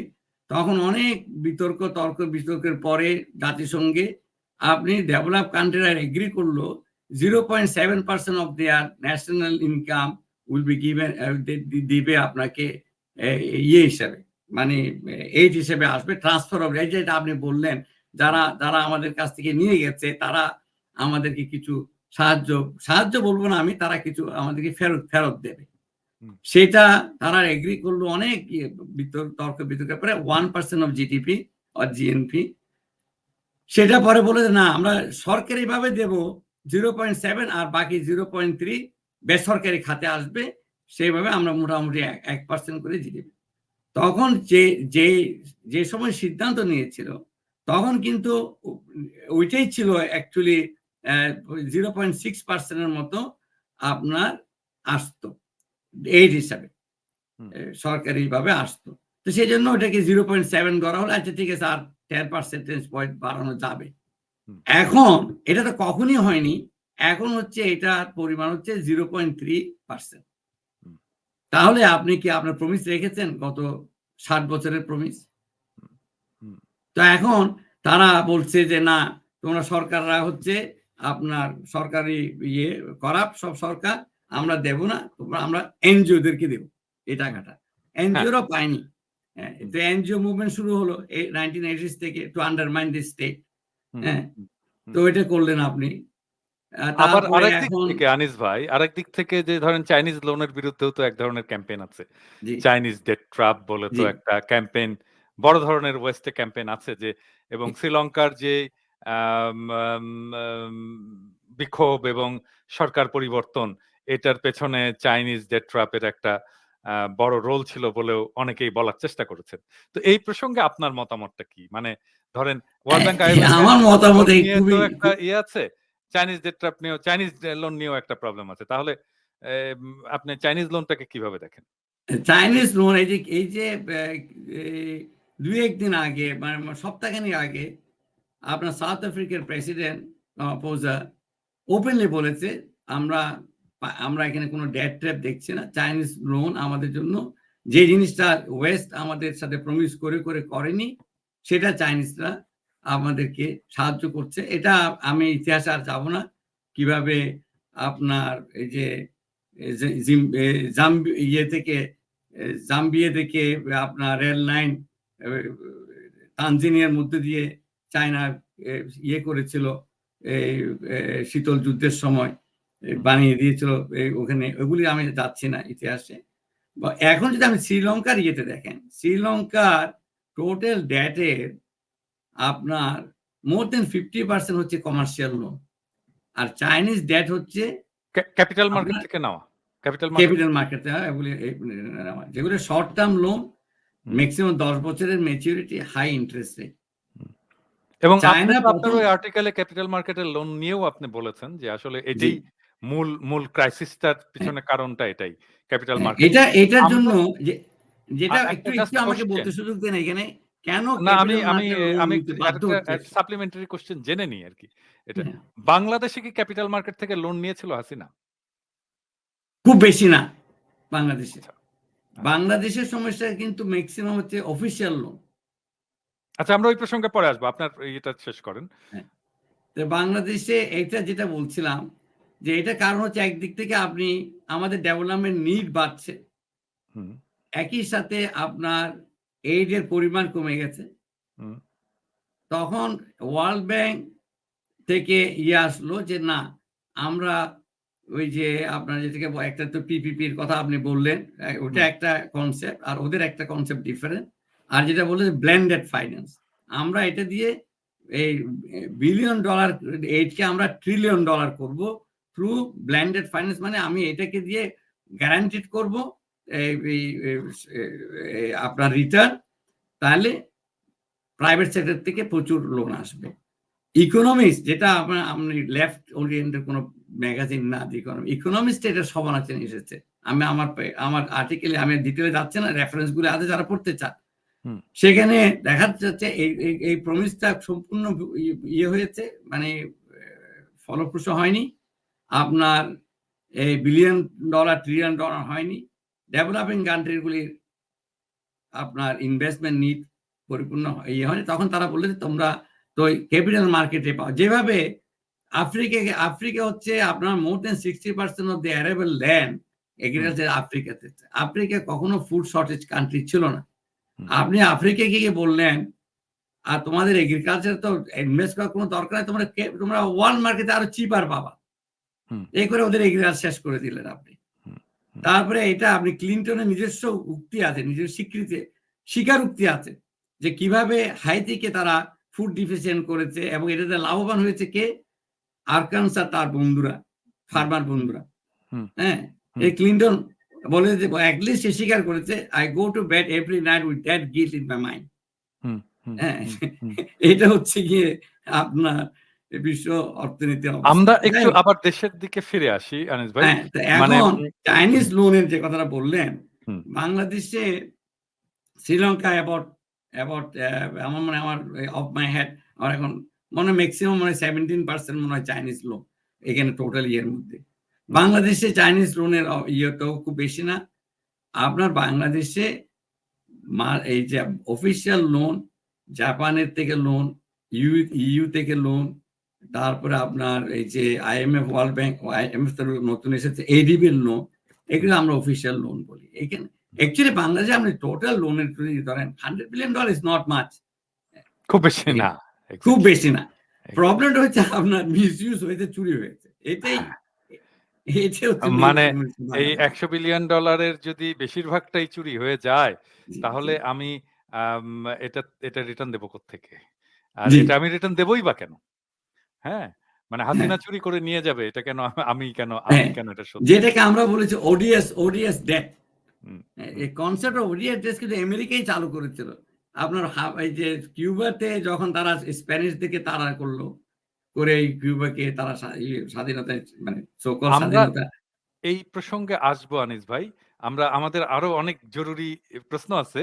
তখন অনেক বিতর্কের পরে জাতিসংঘে আপনি ডেভেলপ কান্ট্রিরা এগ্রি করলো 0.7% of their national income will be given, দিবে আপনাকে ইয়ে হিসাবে, মানে এইড হিসেবে আসবে, ট্রান্সফার অফ, এই যেটা আপনি বললেন, যারা আমাদের কাছ থেকে নিয়ে গেছে তারা আমাদেরকে কিছু সাহায্য বলবো না আমি, তারা কিছু আমাদেরকে ফেরত দেবে। সেটা তারা এগ্রি করলো অনেক তর্ক বিতর্কের পরে 1% অফ GDP আর GNP। সেটা পরে বলে না আমরা সরকারি ভাবে দেব 0.7 আর বাকি 0.3 বেসরকারি খাতে আসবে, সেইভাবে আমরা মোটামুটি 1% করে GDP। তখন যে সময় সিদ্ধান্ত নিয়েছিল তখন কিন্তু ওইটাই ছিল অ্যাকচুয়ালি 0.6% এর মতো আপনার আসতো এইড হিসাবে, সরকারি ভাবে আসতো। তো সেই জন্য ওটাকে 0.7 করা হলো, আচ্ছা ঠিক আছে আর 10% বাড়ানো যাবে। এখন এটা তো কখনই হয়নি, এখন হচ্ছে এটার পরিমাণ হচ্ছে 0.3%। তাহলে আপনি কি আপনার প্রমিস রেখেছেন গত 60 বছরের প্রমিস? তো এখন তারা বলছে যে না, তোমরা সরকাররা হচ্ছে আপনার সরকারি ইয়ে করাপ সব সরকার, আমরা দেব না, আমরা এনজিওদেরকে দেব এই টাকাটা। এনজিওরা পায়নি। তো এনজিও মুভমেন্ট শুরু হলো 1980s থেকে টু আন্ডারমাইন দি স্টেট। হ্যাঁ, তো এটা করলেন আপনি। আবার তারপরে আরেক দিক এখন থেকে আনিস ভাই, আরেক দিক থেকে যে ধরেন চাইনিজ লোনের বিরুদ্ধেও তো এক ধরনের ক্যাম্পেইন আছে। জি, চাইনিজ ডেট ট্র্যাপ বলে তো জি, একটা ক্যাম্পেইন, বড় ধরনের ওয়েস্টে ক্যাম্পেইন আছে যে, এবং শ্রীলঙ্কার যে আম আম আম বিক্ষোভ এবং সরকার পরিবর্তন, এটার পেছনে চাইনিজ ডেট ট্র্যাপের একটা বড় রোল ছিল বলেও অনেকেই বলার চেষ্টা করেছেন। তো এই প্রসঙ্গে আপনার মতামতটা কি? মানে ধরেন ওয়ার্ল্ড ব্যাংক IMF এর আমার মতামত লোন এই নিয়ে তো খুবই একটা ইয়ে আছে, চাইনিজ ডেট ট্র্যাপ নিয়েও, চাইনিজ লোন নিয়েও একটা প্রবলেম আছে। তাহলে আপনি চাইনিজ লোনটাকে কিভাবে দেখেন? চাইনিজ লোন, এই যে 2-1 দিন আগে, মানে সপ্তাহখানেক আগে আপনার সাউথ আফ্রিকার প্রেসিডেন্ট রামাফোসা ওপেনলি বলেছে আমরা আমরা এখানে কোনো ডেট ট্র্যাপ দেখছি না, চাইনিজ লোন আমাদের জন্য যে জিনিসটা ওয়েস্ট আমাদের সাথে প্রমিস করে করেনি, সেটা চাইনিজরা আমাদেরকে সাহায্য করছে। এটা আমি ইতিহাসে আর যাব না, কিভাবে আপনার এই যে জাম্বিয়া থেকে আপনার রেল লাইন তানজানিয়ার মধ্যে দিয়ে চায়না ইয়ে করেছিল এই শীতল যুদ্ধের সময়, বানিয়ে দিয়েছিল ওখানে, ওগুলি আমি যাচ্ছি না ইতিহাসে। বা এখন যদি আমি শ্রীলঙ্কার ইয়েতে দেখেন, শ্রীলঙ্কার টোটাল ডেটের আপনার মোর দেন 50% হচ্ছে কমার্শিয়াল লোন, আর চাইনিজ ডেট হচ্ছে ক্যাপিটাল মার্কেট আপনার থেকে নেওয়া। ক্যাপিটাল মার্কেট ক্যাপিটাল মার্কেটে হয়, যেগুলো শর্ট টার্ম লোন, ম্যাক্সিমাম 10 বছরের ম্যাচুরিটি, হাই ইন্টারেস্ট রেট। এবং আপনি চায়না তো আপনার প্রথম ওই আর্টিকেলে ক্যাপিটাল মার্কেটের লোন নিয়েও আপনি বলেছেন যে আসলে জি এটাই মূল ক্রাইসিসটার পিছনে কারণটা এটাই ক্যাপিটাল হ্যাঁ, মার্কেট। এটার জন্য আমরা যে যেটা একটা একটু জাস্ট আমাকে কোশ্চেন। বলতে সুযোগ দেন এখানে, কেন না আমি ক্যাপিটাল আমি মার্কেট লোন আমি নিতে বাধ্য একটা হচ্ছে? সাপ্লিমেন্টারি কোশ্চেন জেনে নিই আরকি এটা। হ্যাঁ, বাংলাদেশে কি ক্যাপিটাল মার্কেট থেকে লোন নিয়েছিল হাসিনা? খুব বেশি না বাংলাদেশে। আচ্ছা, আচ্ছা। বাংলাদেশের সমস্যা কিন্তু ম্যাক্সিমাম হচ্ছে অফিসিয়াল লোন। আচ্ছা আমরা ওই প্রসঙ্গে পরে আসবো। আপনার ইয়েটা শেষ করেন। হ্যাঁ, তো বাংলাদেশে এটা যেটা বলছিলাম যে এটা কারণ হচ্ছে একদিক থেকে আপনি আমাদের ডেভেলপমেন্ট নিড বাড়ছে, হুম, একই সাথে আপনার এইড এর পরিমাণ কমে গেছে। হুম, তখন ওয়ার্ল্ড ব্যাংক থেকে আসলো যে না, আমরা ওই যে আপনার যেটাকে একটা তো পিপিপির কথা আপনি বললেন, ওটা হুম, একটা কনসেপ্ট, আর ওদের একটা কনসেপ্ট ডিফারেন্ট। আর যেটা বললেন ব্লেন্ডেড ফাইন্যান্স, আমরা এটা দিয়ে এই বিলিয়ন ডলার এইডকে আমরা ট্রিলিয়ন ডলার করব থ্রু ব্লেন্ডেড ফাইন্যান্স। মানে আমি এটাকে দিয়ে গ্যারান্টিড করব এই আপনার রিটার্ন, তাহলে প্রাইভেট সেক্টর থেকে প্রচুর লোন আসবে। ইকোনমিস্ট, যেটা আপনি লেফট ওরিয়েন্টেড কোনো ম্যাগাজিন না, ইকোনমিস্ট এটা সমালোচনা এসেছে। আমি আমার আর্টিকেলে আমি ডিটেইলে যাচ্ছি না, রেফারেন্স গুলো আছে যারা পড়তে চান। হুম, সেখানে দেখা যাচ্ছে এই প্রমিসটা সম্পূর্ণ ইয়ে হয়েছে, মানে ফলপ্রসূ হয়নি। আপনার এই বিলিয়ন ডলার ট্রিলিয়ন ডলার হয়নি। ডেভেলপিং কান্ট্রি গুলির আপনার ইনভেস্টমেন্ট নিড পরিপূর্ণ ইয়ে হয়নি। তখন তারা বলল যে তোমরা তো ক্যাপিটাল মার্কেটে পাও। যেভাবে আফ্রিকা হচ্ছে আপনার more than 60% of the arable land hmm, agriculture আফ্রিকাতে। আফ্রিকা কখনো ফুড শর্টেজ কান্ট্রি ছিল না। হুম, আপনি আফ্রিকায় গিয়ে বললেন, আর তোমাদের এগ্রিকালচার তো ইনভেস্ট করার কোনো দরকার নাই, তোমরা ওয়ার্ল্ড মার্কেটে আরো চিপার পাবা। হুম, এই করে ওদের এগ্রিকালচার শেষ করে দিলেন আপনি। হুম, হুম, তারপরে এটা আপনি ক্লিনটনের নিজস্ব উক্তি আছে, নিজস্ব স্বীকারোক্তি আছে যে কিভাবে হাইতিকে তারা ফুড ডিফিসিয়েন্ট করেছে এবং এটাতে লাভবান হয়েছে কে? আরকানসা তার বন্ধুরা, হুম, ফার্মার হুম, বন্ধুরা। হুম, হ্যাঁ? হুম, এই ক্লিনটন বলে যে এটলিস্ট সে স্বীকার করেছে, "I go to bed every night with that guilt in my mind." হুম, হুম, হ্যাঁ? হুম, হুম। এটা হচ্ছে গিয়ে আপনার বিশ্ব অর্থনীতির আমরা অবস্থা। যাই একটু হোক, আবার দেশের দিকে ফিরে আসি আনিস ভাই। হ্যাঁ, তো মানে এখন হুম, চাইনিজ লোনের যে কথাটা বললেন, হুম, বাংলাদেশে শ্রীলঙ্কা অ্যাবাউট আমার মনে হয়, আমার অফ মাই হেড আমার এখন মনে হয় মেক্সিমাম মনে হয় 17% মনে হয় চাইনিজ লোন এখানে টোটাল ইয়ের মধ্যে। হুম, বাংলাদেশে চাইনিজ লোনের ইয়েটাও খুব বেশি না। আপনার বাংলাদেশে এই যে অফিসিয়াল লোন, জাপানের থেকে লোন, ইউ থেকে লোন, তারপরে আপনার এই যে আইএমএফ, ওয়ার্ল্ড ব্যাংক, আইএমএফ তো নতুন এসেছে, এডিবির লোন, হুম। এগুলো আমরা অফিসিয়াল লোন বলি। এখানে অ্যাকচুয়ালি বাংলাদেশে আপনি টোটাল লোনের যদি ধরেন $100 বিলিয়ন ইজ নট মাচ। খুব বেশি না। খুব এক্সাক্টলি, বেশি না। এক্সাক্টলি। প্রবলেমটা হচ্ছে আপনার মিসইউজ হয়েছে, চুরি হয়েছে। এটাই হ্যাঁ, এটাই হচ্ছে মেইন মানে সমস্যা এই বাংলাদেশে। $100 বিলিয়ন যদি বেশিরভাগটাই চুরি হয়ে যায়, জি, জি, তাহলে আমি আম এটা এটা রিটার্ন দেব কোত্থেকে? আর জি, এটা আমি রিটার্ন দেবই বা কেন? হ্যাঁ? মানে হ্যাঁ, হাসিনা চুরি করে নিয়ে যাবে এটা কেন আমি হ্যাঁ। কেন এটা শোধ দেব? যেটাকে আমরা বলেছি ওডিএস ডেট। হুম, হুম। এই কনসেপ্ট অফ ওডিএস ডেট কিন্তু আমেরিকাই চালু করেছিল। আপনার এই যে কিউবাতে যখন তারা স্প্যানিশ দিকে তাড়া করলো, করে এই কিউবাকে তারা স্বাধীনতা, মানে সো কল আমরা স্বাধীনতা। এই প্রসঙ্গে আসবো আনিস ভাই। আমাদের আরো অনেক জরুরি প্রশ্ন আছে।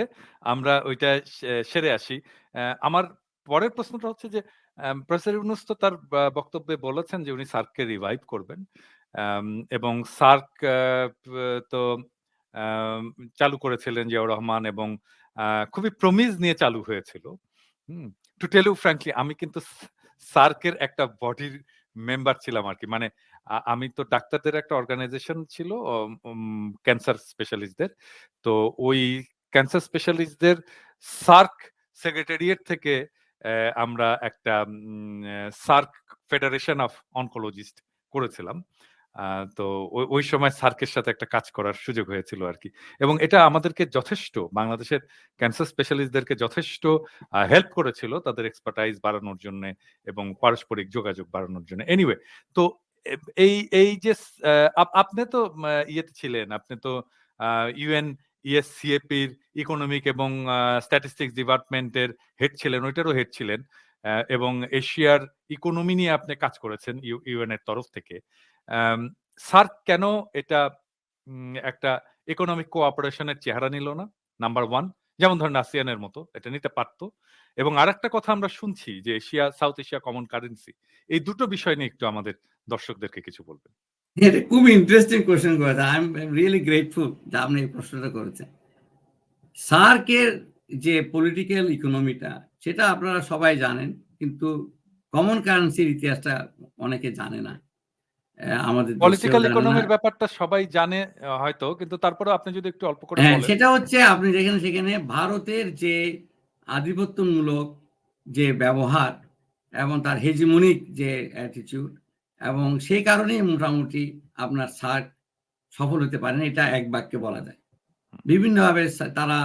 আমরা ওইটা সেরে আসি। আমার পরের প্রশ্নটা হচ্ছে যে প্রফেসর ইউনূস তো তার বক্তব্যে বলেছেন যে উনি সার্ককে রিভাইভ করবেন। আম এবং সার্ক প তো আম চালু করেছিলেন জিয়াউর রহমান এবং আ খুবই প্রমিস নিয়ে চালু হয়েছিল। হুম? টু টেল ইউ ফ্র্যাঙ্কলি আমি কিন্তু সার্কের একটা বডির মেম্বার ছিলাম আরকি। মানে আমি তো ডাক্তারদের একটা অর্গানাইজেশন ছিল ক্যান্সার স্পেশালিস্টদের। তো ওই ক্যান্সার স্পেশালিস্টদের সার্ক সেক্রেটারিয়েট থেকে আমরা একটা সার্ক ফেডারেশন অফ অনকোলজিস্ট করেছিলাম। তো ওই সময় সার্কের সাথে একটা কাজ করার সুযোগ হয়েছিল আরকি। এবং এটা আমাদেরকে যথেষ্ট বাংলাদেশের ক্যান্সার স্পেশালিস্টদেরকে যথেষ্ট হেল্প করেছিল তাদের এক্সপার্টাইজ বাড়ানোর জন্যে এবং পারস্পরিক যোগাযোগ বাড়ানোর জন্য। এনিওয়ে তো এ এই যে আপনি তো ইয়েতে ছিলেন, আপনি তো আ ইউএনইএসসিএপির ইকোনমিক এবং স্ট্যাটিস্টিক্স ডিপার্টমেন্টের হেড ছিলেন, ওইটারও হেড ছিলেন। এবং এশিয়ার ইকোনমি নিয়ে আপনি কাজ করেছেন ইউএন এর তরফ থেকে। আম সার্ক কেন এটা একটা ইকোনমিক কোঅপারেশন এর চেহারা নিল না? নাম্বার 1 যেমন ধরেন ASEAN এর মতো এটা নিতে পারত। এবং আরেকটা কথা আমরা শুনছি যে সাউথ এশিয়া কমন কারেন্সি। এই দুটো বিষয় নিয়ে একটু আমাদের দর্শকদেরকে কিছু বলবেন। এটা খুব ইন্টারেস্টিং কোয়েশ্চেন করেছে। আই এম রিয়েলি গ্রেটফুল যে আপনি এই প্রশ্নটা করেছেন। সার্কের যে পলিটিক্যাল ইকোনমিটা সেটা আপনারা সবাই জানেন, কিন্তু কমন কারেন্সির ইতিহাসটা অনেকে জানে না। আমাদের দেশেও পলিটিক্যাল জানে না। ইকোনমির ব্যাপারটা সবাই জানে হয়তো, কিন্তু তারপরেও আপনি যদি একটু অল্প করে হ্যাঁ, বলেন। সেটা হচ্ছে আপনি দেখেন সেখানে ভারতের যে আধিপত্যমূলক যে ব্যবহার এবং তার হেজিমনিক যে অ্যাটিটিউড, এবং সেই কারণেই মোটামুটি আপনার সার্ক সফল হতে পারেন, এটা এক বাক্যে বলা যায়। বিভিন্নভাবে তারা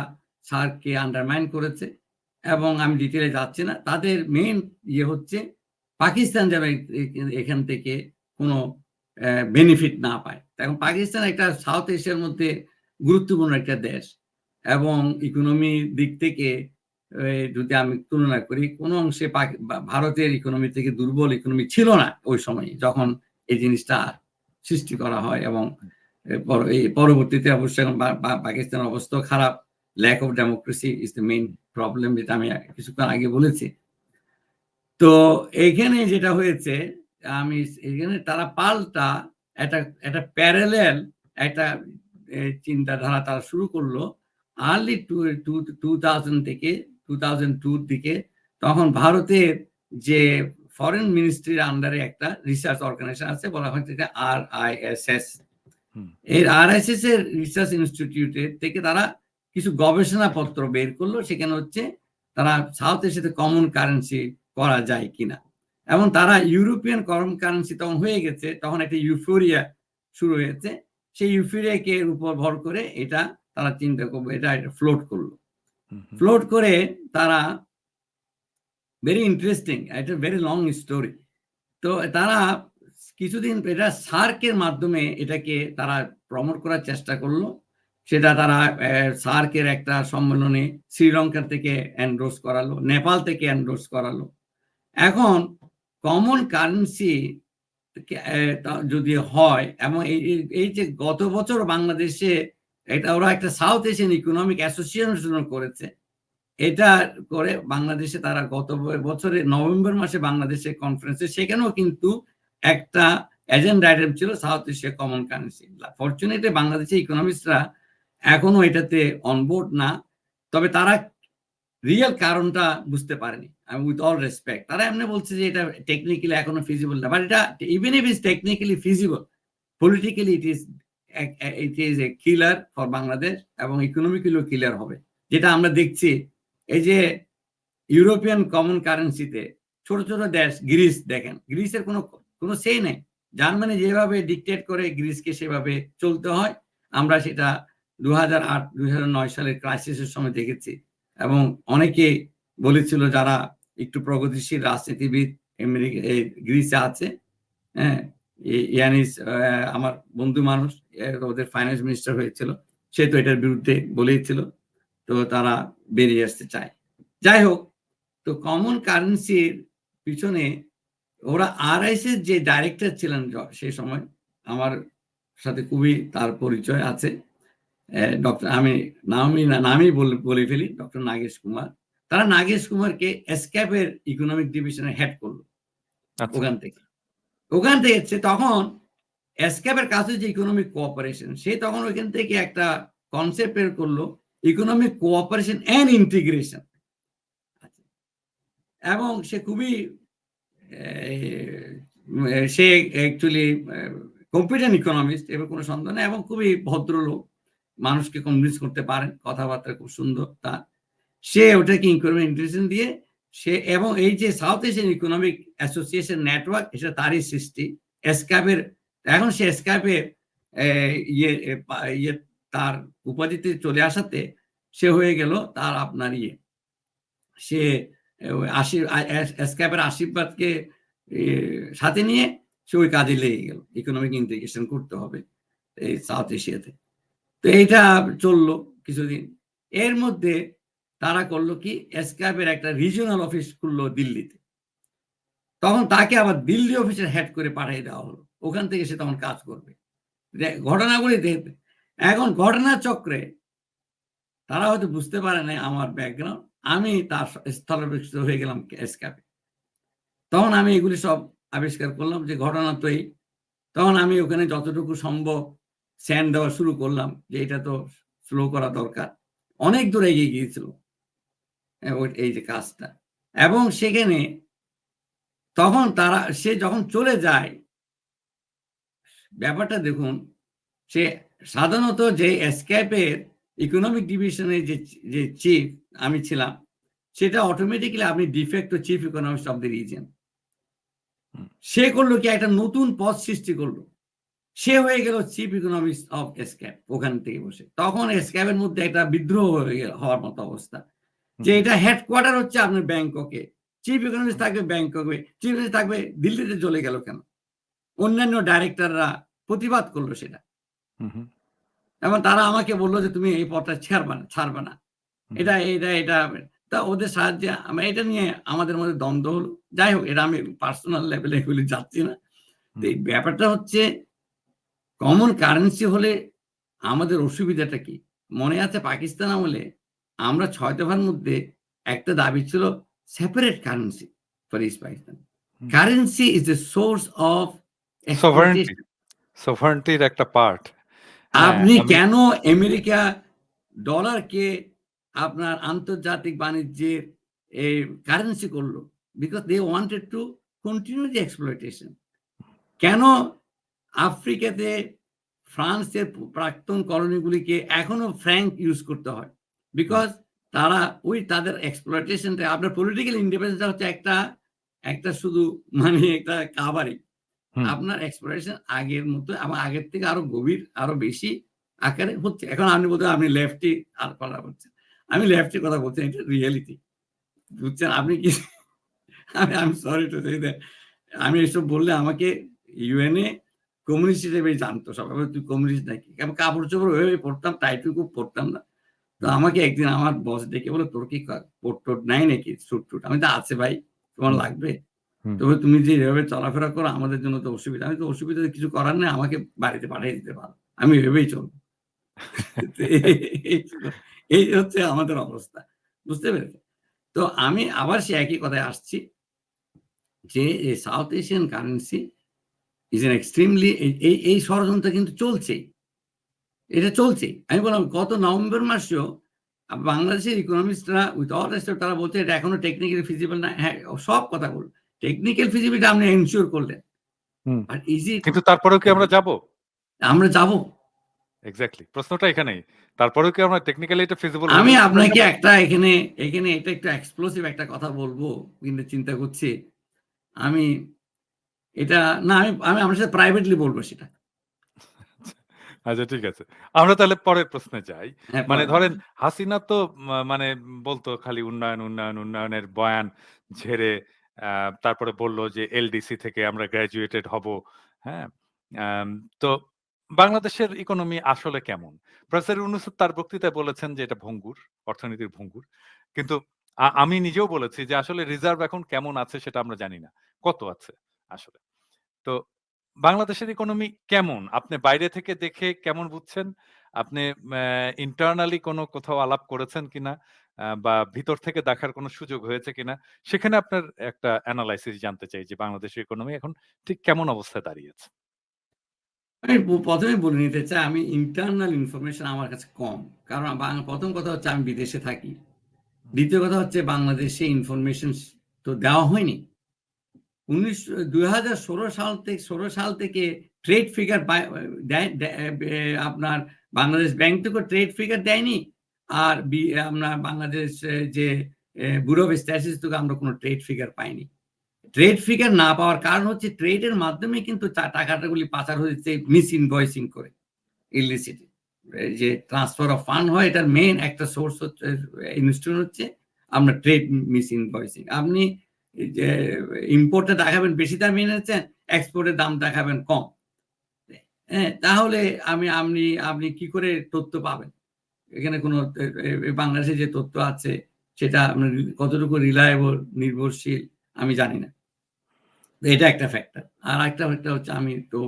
সার্ককে আন্ডারমাইন করেছে এবং আমি ডিটেলে যাচ্ছি না। তাদের মেইন ইয়ে হচ্ছে পাকিস্তান যেন এখান থেকে কোনো বেনিফিট না পায়। এখন পাকিস্তান একটা সাউথ এশিয়ার মধ্যে গুরুত্বপূর্ণ একটা দেশ এবং ইকোনমি দিক থেকে যদি আমি তুলনা করি, কোনো অংশে ভারতের ইকোনমি থেকে দুর্বল ইকোনমি ছিল না ওই সময় যখন এই জিনিসটা সৃষ্টি করা হয়। এবং এই পরবর্তীতে অবশ্যই পাকিস্তানের অবস্থা খারাপ। Lack of democracy is the main problem, যেটা আমি কিছুক্ষণ আগে বলেছি। তো এখানে যেটা হয়েছে, আমি এখানে তারা পাল্টা একটা প্যারালেল একটা চিন্তাধারা তারা শুরু করলো আর্লি 2000 থেকে 2002 দিকে। তখন ভারতের যে ফরেন মিনিস্ট্রির আন্ডারে একটা রিসার্চ অর্গানাইজেশন আছে, বলা হয় যেটা RISS। এই RISS এর রিসার্চ ইনস্টিটিউটের থেকে তারা কিছু গবেষণাপত্র বের করলো, সেখানে হচ্ছে তারা সাউথ এশিয়াতে কমন কারেন্সি করা যায় কিনা। এবং তারা ইউরোপিয়ান কমন কারেন্সি তখন হয়ে গেছে, তখন একটা ইউফোরিয়া শুরু হয়েছে। সেই ইউফোরিয়াকে উপর ভর করে এটা তারা চিন্তা করবো, এটা ফ্লোট করলো। ফ্লোট করে তারা ভেরি ইন্টারেস্টিং, এটা ভেরি লং স্টোরি। তো তারা কিছুদিন এটা সার্কের মাধ্যমে এটাকে তারা প্রমোট করার চেষ্টা করলো। সেটা তারা সার্কের একটা সম্মেলনে শ্রীলঙ্কা থেকে এন্ডোর্স করালো, নেপাল থেকে এন্ডোর্স করালো। এখন কমন কারেন্সি যদি হয়, এবং এই যে গত বছর বাংলাদেশে এটা ওরা একটা সাউথ এশিয়ান ইকোনমিক অ্যাসোসিয়েশন করেছে, এটা করে বাংলাদেশে তারা গত বছরে নভেম্বর মাসে বাংলাদেশে কনফারেন্সে, সেখানেও কিন্তু একটা এজেন্ডা আইটেম ছিল south Asia common currency. Fortunately বাংলাদেশের ইকোনমিস্টরা এখনো এটাতে অনবোর্ড না, তবে তারা রিয়েল কারণটা বুঝতে পারেনি। আমি উইথ অল রেসপেক্ট, তারা এমনি বলছে যে এটা টেকনিক্যালি এখনো ফিজিবল না, বাট এটা even if is technically feasible, politically it is a killer for Bangladesh, এবং ইকোনমিক্যালিও কিলার হবে। যেটা আমরা দেখছি, এই যে ইউরোপিয়ান কমন কারেন্সিতে ছোট ছোট দেশ, গ্রিস দেখেন, গ্রিসের কোনো সেই নেই। জার্মানি যেভাবে ডিকটেট করে গ্রিসকে সেভাবে চলতে হয়। আমরা সেটা 2008-2009 সালের ক্রাইসিসের সময় দেখেছি। এবং অনেকে বলেছিল যারা একটু প্রগতিশীল রাজনীতিবিদ গ্রিসে আছে, হ্যাঁ, ইয়ানিস আমার বন্ধু মানুষ, ওদের ফাইন্যান্স মিনিস্টার হয়েছিল, সে তো এটার বিরুদ্ধে বলেইছিল। তো তারা বেরিয়ে আসতে চায়। যাই হোক, তো কমন কারেন্সির পিছনে ওরা RISS যে ডাইরেক্টর ছিলেন সেই সময়, আমার সাথে খুবই তার পরিচয় আছে, ডক্টর, আমি নামই বলে ফেলি, ডক্টর নাগেশ কুমার। তারা নাগেশ কুমারকে এসক্যাপের ইকোনমিক ডিভিশনের হেড করলো। ওখান থেকে তখন এসক্যাপের কাছে যে ইকোনমিক কোঅপারেশন, সে তখন ওইখান থেকে একটা কনসেপ্ট বের করলো, ইকোনমিক কোঅপারেশন এন্ড ইন্টিগ্রেশন। এবং সে খুবই সে অ্যাকচুয়ালি কম্পিটেন্ট ইকোনমিস্ট, এবার কোনো সন্দেহ নেই, এবং খুবই ভদ্রলোক, মানুষকে কনভিন্স করতে পারেন, কথাবার্তা খুব সুন্দর তার। সে ওটাকে ইকোনমিক ইন্টিগ্রেশন দিয়ে সে, এবং এই যে south Asian economic association network, এটা তারই সৃষ্টি। এসক্যাপের এখন সে স্কাইপের ইয়ে তার উপাধিতে চলে আসাতে সে হয়ে গেল তার আপনার সে স্কাইপের আশীর্বাদকে সাথে নিয়ে সে ওই কাজে লেগে গেল, ইকোনমিক ইন্টিগ্রেশন করতে হবে এই সাউথ এশিয়াতে। তো এইটা চললো কিছুদিন। এর মধ্যে তারা করলো কি, স্কাইপের একটা রিজিওনাল অফিস খুললো দিল্লিতে। তখন তাকে আবার দিল্লি অফিসের হেড করে পাঠিয়ে দেওয়া হলো, ওখান থেকে সে তখন কাজ করবে। ঘটনাগুলি দেখবে। এখন ঘটনা চক্রে তারা হয়তো বুঝতে পারে না আমার ব্যাকগ্রাউন্ড, আমি তার স্থলাভিষিক্ত হয়ে গেলাম স্কাইপে। তখন আমি এগুলি সব আবিষ্কার করলাম যে ঘটনা তো এই। তখন আমি ওখানে যতটুকু সম্ভব স্যান্ড দেওয়া শুরু করলাম যে এটা তো স্লো করা দরকার। অনেক দূর এগিয়ে গিয়েছিল এই যে কাজটা। এবং সেখানে তখন সে যখন চলে যায়, ব্যাপারটা দেখুন, সে সাধারণত যে স্কাইপের ইকোনমিক ডিভিশনের যে চিফ আমি ছিলাম, সেটা অটোমেটিক্যালি আপনি defect chief economist of the reason. সে করলো কি, একটা নতুন পদ সৃষ্টি করলো, সে হয়ে গেল চিফ ইকোনমিস্ট অফ স্ক্যাপ ওখান থেকে বসে। তখন স্ক্যাপের মধ্যে একটা বিদ্রোহ হওয়ার মতো অবস্থা, যে এটা হেডকোয়ার্টার হচ্ছে আপনার ব্যাংককে, চিফ ইকোনমিস্ট থাকবে ব্যাংককে, চিফ ইকোনমিস্ট থাকবে দিল্লিতে, চলে গেল কেন? অন্যান্য ডাইরেক্টররা প্রতিবাদ করলো সেটা, এবং তারা আমাকে বললো যে তুমি এই পদটা ছাড়বে না, এটা এটা এটা তা ওদের সাহায্যে এটা নিয়ে আমাদের মধ্যে দ্বন্দ্ব হলো। যাই হোক, এটা আমি পার্সোনাল লেভেলে এগুলি যাচ্ছি না। তো এই ব্যাপারটা হচ্ছে, কমন কারেন্সি হলে আমাদের অসুবিধাটা কি? মনে আছে পাকিস্তান আমলে আমরা 6 দফার মধ্যে একটা দাবি ছিল separate currency for East Pakistan. Currency is the source of exploitation. সভারেন্টির একটা পার্ট। আপনি কেন আমেরিকা ডলারকে আপনার আন্তর্জাতিক বাণিজ্যের কারেন্সি করলো? Because they wanted to continue the exploitation. কেন আফ্রিকাতে ফ্রান্সের প্রাক্তন কলোনিগুলিকে এখনো ফ্র্যাঙ্ক ইউজ করতে হয়? বিকজ তারা ওই তাদের এক্সপ্লয়টেশনটা, আপনার পলিটিক্যাল ইন্ডিপেন্ডেন্স হচ্ছে একটা শুধু মানে একটা কাভারি। আপনার এক্সপ্লোরেশন আগের মতো, আমার আগের থেকে আরো গভীর, আরো বেশি আকারে হচ্ছে। এখন আপনি বলতে আপনি লেফটি আর কথা বলছেন, আমি লেফটির কথা বলছি, এটা রিয়েলিটি, বুঝছেন আপনি কি? আমি সরি টু সে দ্যাট, আমি এসব বললে আমাকে ইউএনএ কমিউনিস্ট হিসেবে জানতো সবাই, তুই কমিউনিস্ট নাকি? আমি কাপড় চোপড় ওইভাবে পড়তাম, টাইটুকু পড়তাম না। তো আমাকে একদিন আমার বস ডেকে বলে, তোর কি কোট টোট নাই নাকি, স্যুট টুট? আমি তো আছে ভাই, তোমার লাগবে? তবে তুমি যে এভাবে চলাফেরা করো আমাদের জন্য তো অসুবিধা। আমি তো অসুবিধা কিছু করার নেই, আমাকে বাড়িতে পাঠিয়ে দিতে পারো, আমি এভাবেই চলবো। এই হচ্ছে আমাদের অবস্থা, বুঝতে পেরেছেন? তো আমি আবার সে একই কথায় আসছি যে south Asian currency is an extremely, এই ষড়যন্ত্র কিন্তু চলছেই, এটা চলছেই। আমি বললাম গত নভেম্বর মাসেও বাংলাদেশের ইকোনমিস্টরা উইথ অল রেসপেক্ট তারা বলছে এটা এখনো টেকনিক্যালি ফিজিবল না। হ্যাঁ, সব কথা বলল, টেকনিক্যাল ফিজিবিলিটি আপনি এনশিওর করলেন, আর ইজি, কিন্তু তারপরেও কি আমরা যাব? আমরা যাব। এক্স্যাক্টলি, প্রশ্নটা এখানেই। তারপরেও কি আমরা টেকনিক্যালি এটা ফিজিবল আমি হলেও আপনাকে একটা এখানে এটা একটু এক্সপ্লোসিভ একটা কথা বলবো, কিন্তু চিন্তা করছি আমি এটা না, আমি আমার সাথে প্রাইভেটলি বলবো সেটা। আচ্ছা, ঠিক আছে। আমরা তাহলে পরের প্রশ্নে যাই। হ্যাঁ, মানে পরে। ধরেন হাসিনা তো মানে বলতো খালি উন্নয়ন, উন্নয়ন, উন্নয়নের বয়ান ঝেড়ে তারপরে বলল যে এলডিসি থেকে আমরা গ্র্যাজুয়েটেড হব। হ্যাঁ? আম তো বাংলাদেশের ইকোনমি আসলে কেমন? প্রফেসর ইউনূস তার বক্তৃতায় বলেছেন যে এটা ভঙ্গুর, অর্থনীতির ভঙ্গুর। কিন্তু আমি নিজেও বলেছি যে আসলে রিজার্ভ এখন কেমন আছে সেটা আমরা জানি না। কত আছে আসলে? তো বাংলাদেশের ইকোনমি কেমন? আপনি বাইরে থেকে দেখে কেমন বুঝছেন? আপনি ইন্টারনালি কোথাও আলাপ করেছেন কিনা? বা ভিতর থেকে দেখার কোনো সুযোগ হয়েছে কিনা? সেখানে আপনার একটা এনালাইসিস জানতে চাই যে বাংলাদেশের ইকোনমি এখন ঠিক কেমন অবস্থায় দাঁড়িয়েছে? আমি প্রথমেই বলে নিতে চাই, আমি ইন্টারনাল ইনফরমেশন আমার কাছে কম। কারণ প্রথম কথা হচ্ছে আমি বিদেশে থাকি। দ্বিতীয় কথা হচ্ছে বাংলাদেশে ইনফরমেশন তো দেওয়া হয়নি। 2016 সাল থেকে ট্রেড ফিগার আপনার বাংলাদেশ ব্যাংক থেকে ট্রেড ফিগার দেয়নি, আর আপনার বাংলাদেশ যে ব্যুরো অফ স্ট্যাটিস্টিক্স থেকে আমরা কোনো ট্রেড ফিগার পাইনি। ট্রেড ফিগার না পাওয়ার কারণ হচ্ছে ট্রেডের মাধ্যমে কিন্তু টাকাটাগুলি পাচার হয়েছে মিস ইনভয়েসিং করে, ইলিসিটি। যে ট্রান্সফার অফ ফান্ড হয় এটার মেইন একটা সোর্স হচ্ছে, ইনস্ট্রুমেন্ট হচ্ছে আমরা ট্রেড মিস ইনভয়েসিং। আপনি যে ইম্পোর্টে দেখাবেন বেশি দাম এনেছেন, এক্সপোর্টের দাম দেখাবেন কম। হ্যাঁ, তাহলে আপনি কি করে তথ্য পাবেন? এখানে কোনো বাংলাদেশে যে তথ্য আছে সেটা আপনার কতটুকু রিলায়েবল, নির্ভরশীল আমি জানি না। এটা একটা ফ্যাক্টর। আর একটা ফ্যাক্টর হচ্ছে আমি তো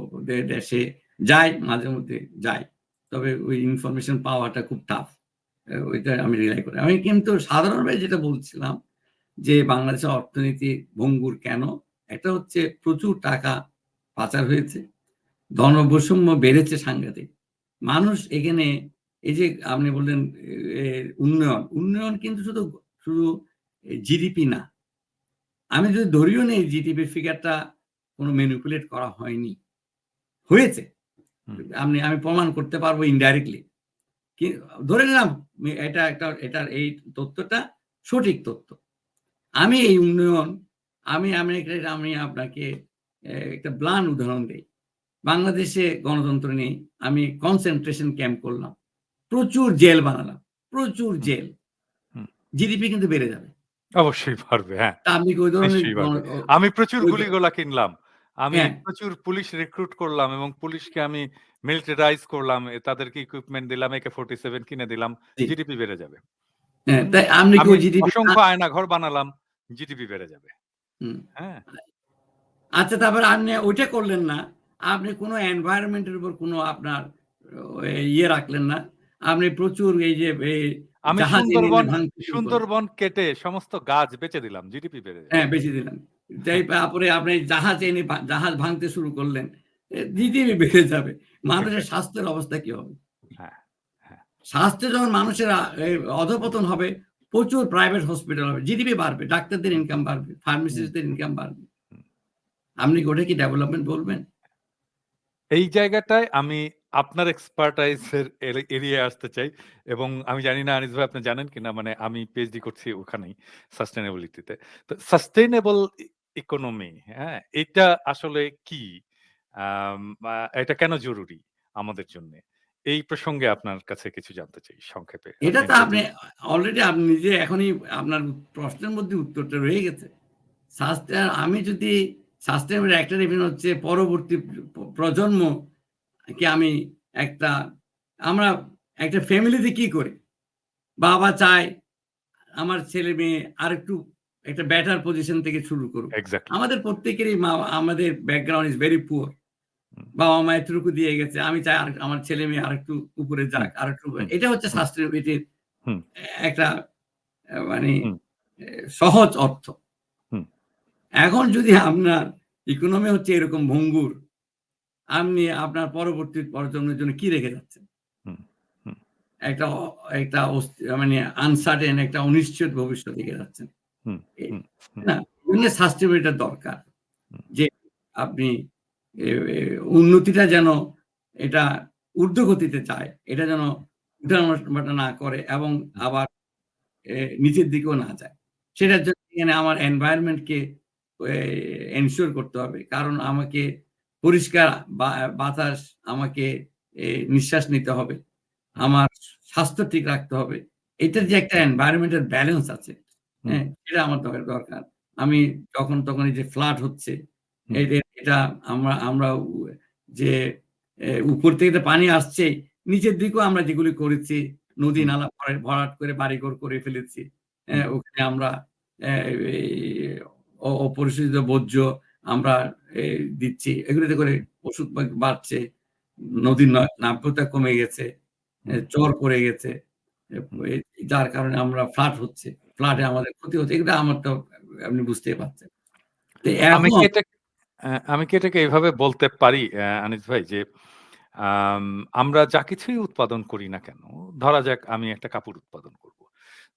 দেশে যাই, মাঝে মধ্যে যাই। তবে ওই ইনফরমেশন পাওয়াটা খুব টাফ। ওইটা আমি রিলাই করি। আমি কিন্তু সাধারণভাবে যেটা বলছিলাম যে বাংলাদেশের অর্থনীতি ভঙ্গুর কেন? একটা হচ্ছে প্রচুর টাকা পাচার হয়েছে। ধনবৈষম্য বেড়েছে সাংঘাতিক। মানুষ এখানে এই যে আপনি বললেন উন্নয়ন কিন্তু শুধু জিডিপি না। আমি যদি ধরিও নেই জিডিপি ফিগারটা কোনো ম্যানিপুলেট করা হয়নি। হয়েছে। আমি প্রমাণ করতে পারবো ইনডাইরেক্টলি। ধরে নিলাম এটার এই তথ্যটা সঠিক তথ্য। আমি এই উন্নয়ন আমি আপনাকে একটা ব্লান উদাহরণ দেই। বাংলাদেশে গণতন্ত্র নেই। আমি কনসেনট্রেশন ক্যাম্প করলাম। প্রচুর জেল বানালাম। প্রচুর জেল। জিডিপি কিন্তু বেড়ে যাবে। অবশ্যই পারবে, হ্যাঁ। তা আপনি কি ওই ধরনের নিশ্চয়ই পারবে। আমি প্রচুর গুলিগোলা কিনলাম। আমি হ্যাঁ। প্রচুর পুলিশ রিক্রুট করলাম এবং পুলিশকে আমি মিলিটারাইজ করলাম। তাদেরকে ইকুইপমেন্ট দিলাম, AK-47 কিনে দিলাম। জি। জিডিপি বেড়ে যাবে। হ্যাঁ, তাই আপনি কি আমি ওই জিডিপি অসংখ্য আয়নাঘর বানালাম, জিডিপি বেড়ে যাবে। হুম। হ্যাঁ? আচ্ছা, তারপরে আপনি ওইটা করলেন না। আপনি কোনো এনভায়রনমেন্ট এর উপর কোনো আপনার ইয়ে রাখলেন না। আপনি প্রচুর এই যে আমি জাহাজ এনে ভাঙতে শুরু করলেন। সুন্দরবন কেটে সমস্ত গাছ বেচে দিলাম। জিডিপি বেড়ে যাবে। হ্যাঁ, বেশি দিলাম। তারপরে আপনি জাহাজ এনে জাহাজ ভাঙতে শুরু করলেন। জিডিপি বেড়ে যাবে। মানুষের স্বাস্থ্যের অবস্থা কি হবে? হ্যাঁ, হ্যাঁ। স্বাস্থ্যে যখন মানুষের অধঃপতন হবে, প্রচুর প্রাইভেট হসপিটাল হবে। জিডিপি বাড়বে, ডাক্তারদের ইনকাম বাড়বে, ফার্মাসিস্টদের ইনকাম বাড়বে। আপনি কি ওটা কি ডেভেলপমেন্ট বলবেন? এই জায়গাটায় আমি আপনার এক্সপার্টাইজ এর এরিয়ায় আসতে চাই এবং আমি জানি না আনিস ভাই আপনি জানেন কিনা মানে আমি পিএইচডি করছি ওখানেই সাস্টেইনেবিলিটি তে। তো সাস্টেইনেবল ইকোনমি হ্যাঁ? এটা আসলে কি? আম আ এটা কেন জরুরি আমাদের জন্যে? এই প্রসঙ্গে আপনার কাছে কিছু জানতে চাই সংক্ষেপে। এটা তো আপনি যদি অলরেডি আপনি নিজে এখনই আপনার প্রশ্নের মধ্যে উত্তরটা রয়ে গেছে। আমি যদি সাস্টেইনেবল একটা রেভিনিউ হচ্ছে পরবর্তী প্রজন্মকে আমি একটা আমরা একটা ফ্যামিলিতে কি করি? বাবা চায় আমার ছেলে-মেয়ে আরেকটু একটা বেটার পজিশন থেকে শুরু করুক। এক্সাক্টলি। আমাদের প্রত্যেকেরই আমাদের ব্যাকগ্রাউন্ড ইস ভেরি পুয়ার। হুম, বাবা-মা এতটুকু দিয়ে গেছে। আমি চাই আমার ছেলে-মেয়ে আরেকটু উপরে হুম, যাক, আরেকটু হুম, এটা হচ্ছে হুম, সাস্টেইনেবিলিটির হুম, একটা মানে হুম, সহজ অর্থ। হুম, এখন যদি আপনার ইকোনমি হচ্ছে এরকম ভঙ্গুর, আপনি আপনার পরবর্তী প্রজন্মের জন্য কি রেখে যাচ্ছেন? হুম, হুম, একটা একটা মানে আনসার্টেন একটা অনিশ্চিত ভবিষ্যৎ রেখে যাচ্ছেন। হুম, এ হুম, হুম, না, এজন্য সাস্টেইনেবিলিটি দরকার। হুম, যে আপনি এ এ উন্নতিটা যেন এটা ঊর্ধ্বগতিতে যায়। এটা যেন উঠানামা না করে এবং আবার নিচের দিকেও না যায়। সেটার জন্য এখানে আমার এনভায়রনমেন্ট কে এ এনশিওর করতে হবে। কারণ আমাকে পরিষ্কার বাতাস আমাকে নিঃশ্বাস নিতে হবে। আমার স্বাস্থ্য ঠিক রাখতে হবে। এটার যে একটা এনভায়রনমেন্ট এর ব্যালেন্স আছে, হুম, হ্যাঁ? এটা আমার দরকার। আমি যখন তখন এই যে ফ্লাড হচ্ছে, হুম, এটা আমরা যে উপর থেকে তো পানি আসছে, নিচের দিকেও আমরা যেগুলি করেছি, হুম, নদী-নালা ভরাট করে বাড়িঘর করে ফেলেছি। হুম, ওখানে আমরা অ্যা এই অপরিশোধিত বর্জ্য আমরা এ দিচ্ছি। এগুলোতে করে পশু বাড়ছে। নদীর নাব্যতা কমে গেছে। হুম, চর পড়ে গেছে। এ হুম, এ যার কারণে আমরা ফ্লাড হচ্ছে। ফ্লাডে হুম। আমাদের ক্ষতি হচ্ছে। এগুলো আমার তো আপনি বুঝতেই পারছেন। তো আমি এখন কি এটা আমি কি এটাকে এভাবে বলতে পারি আনিস ভাই যে আম আমরা যা কিছুই উৎপাদন করি না কেন, ধরা যাক আমি একটা কাপড় উৎপাদন করব।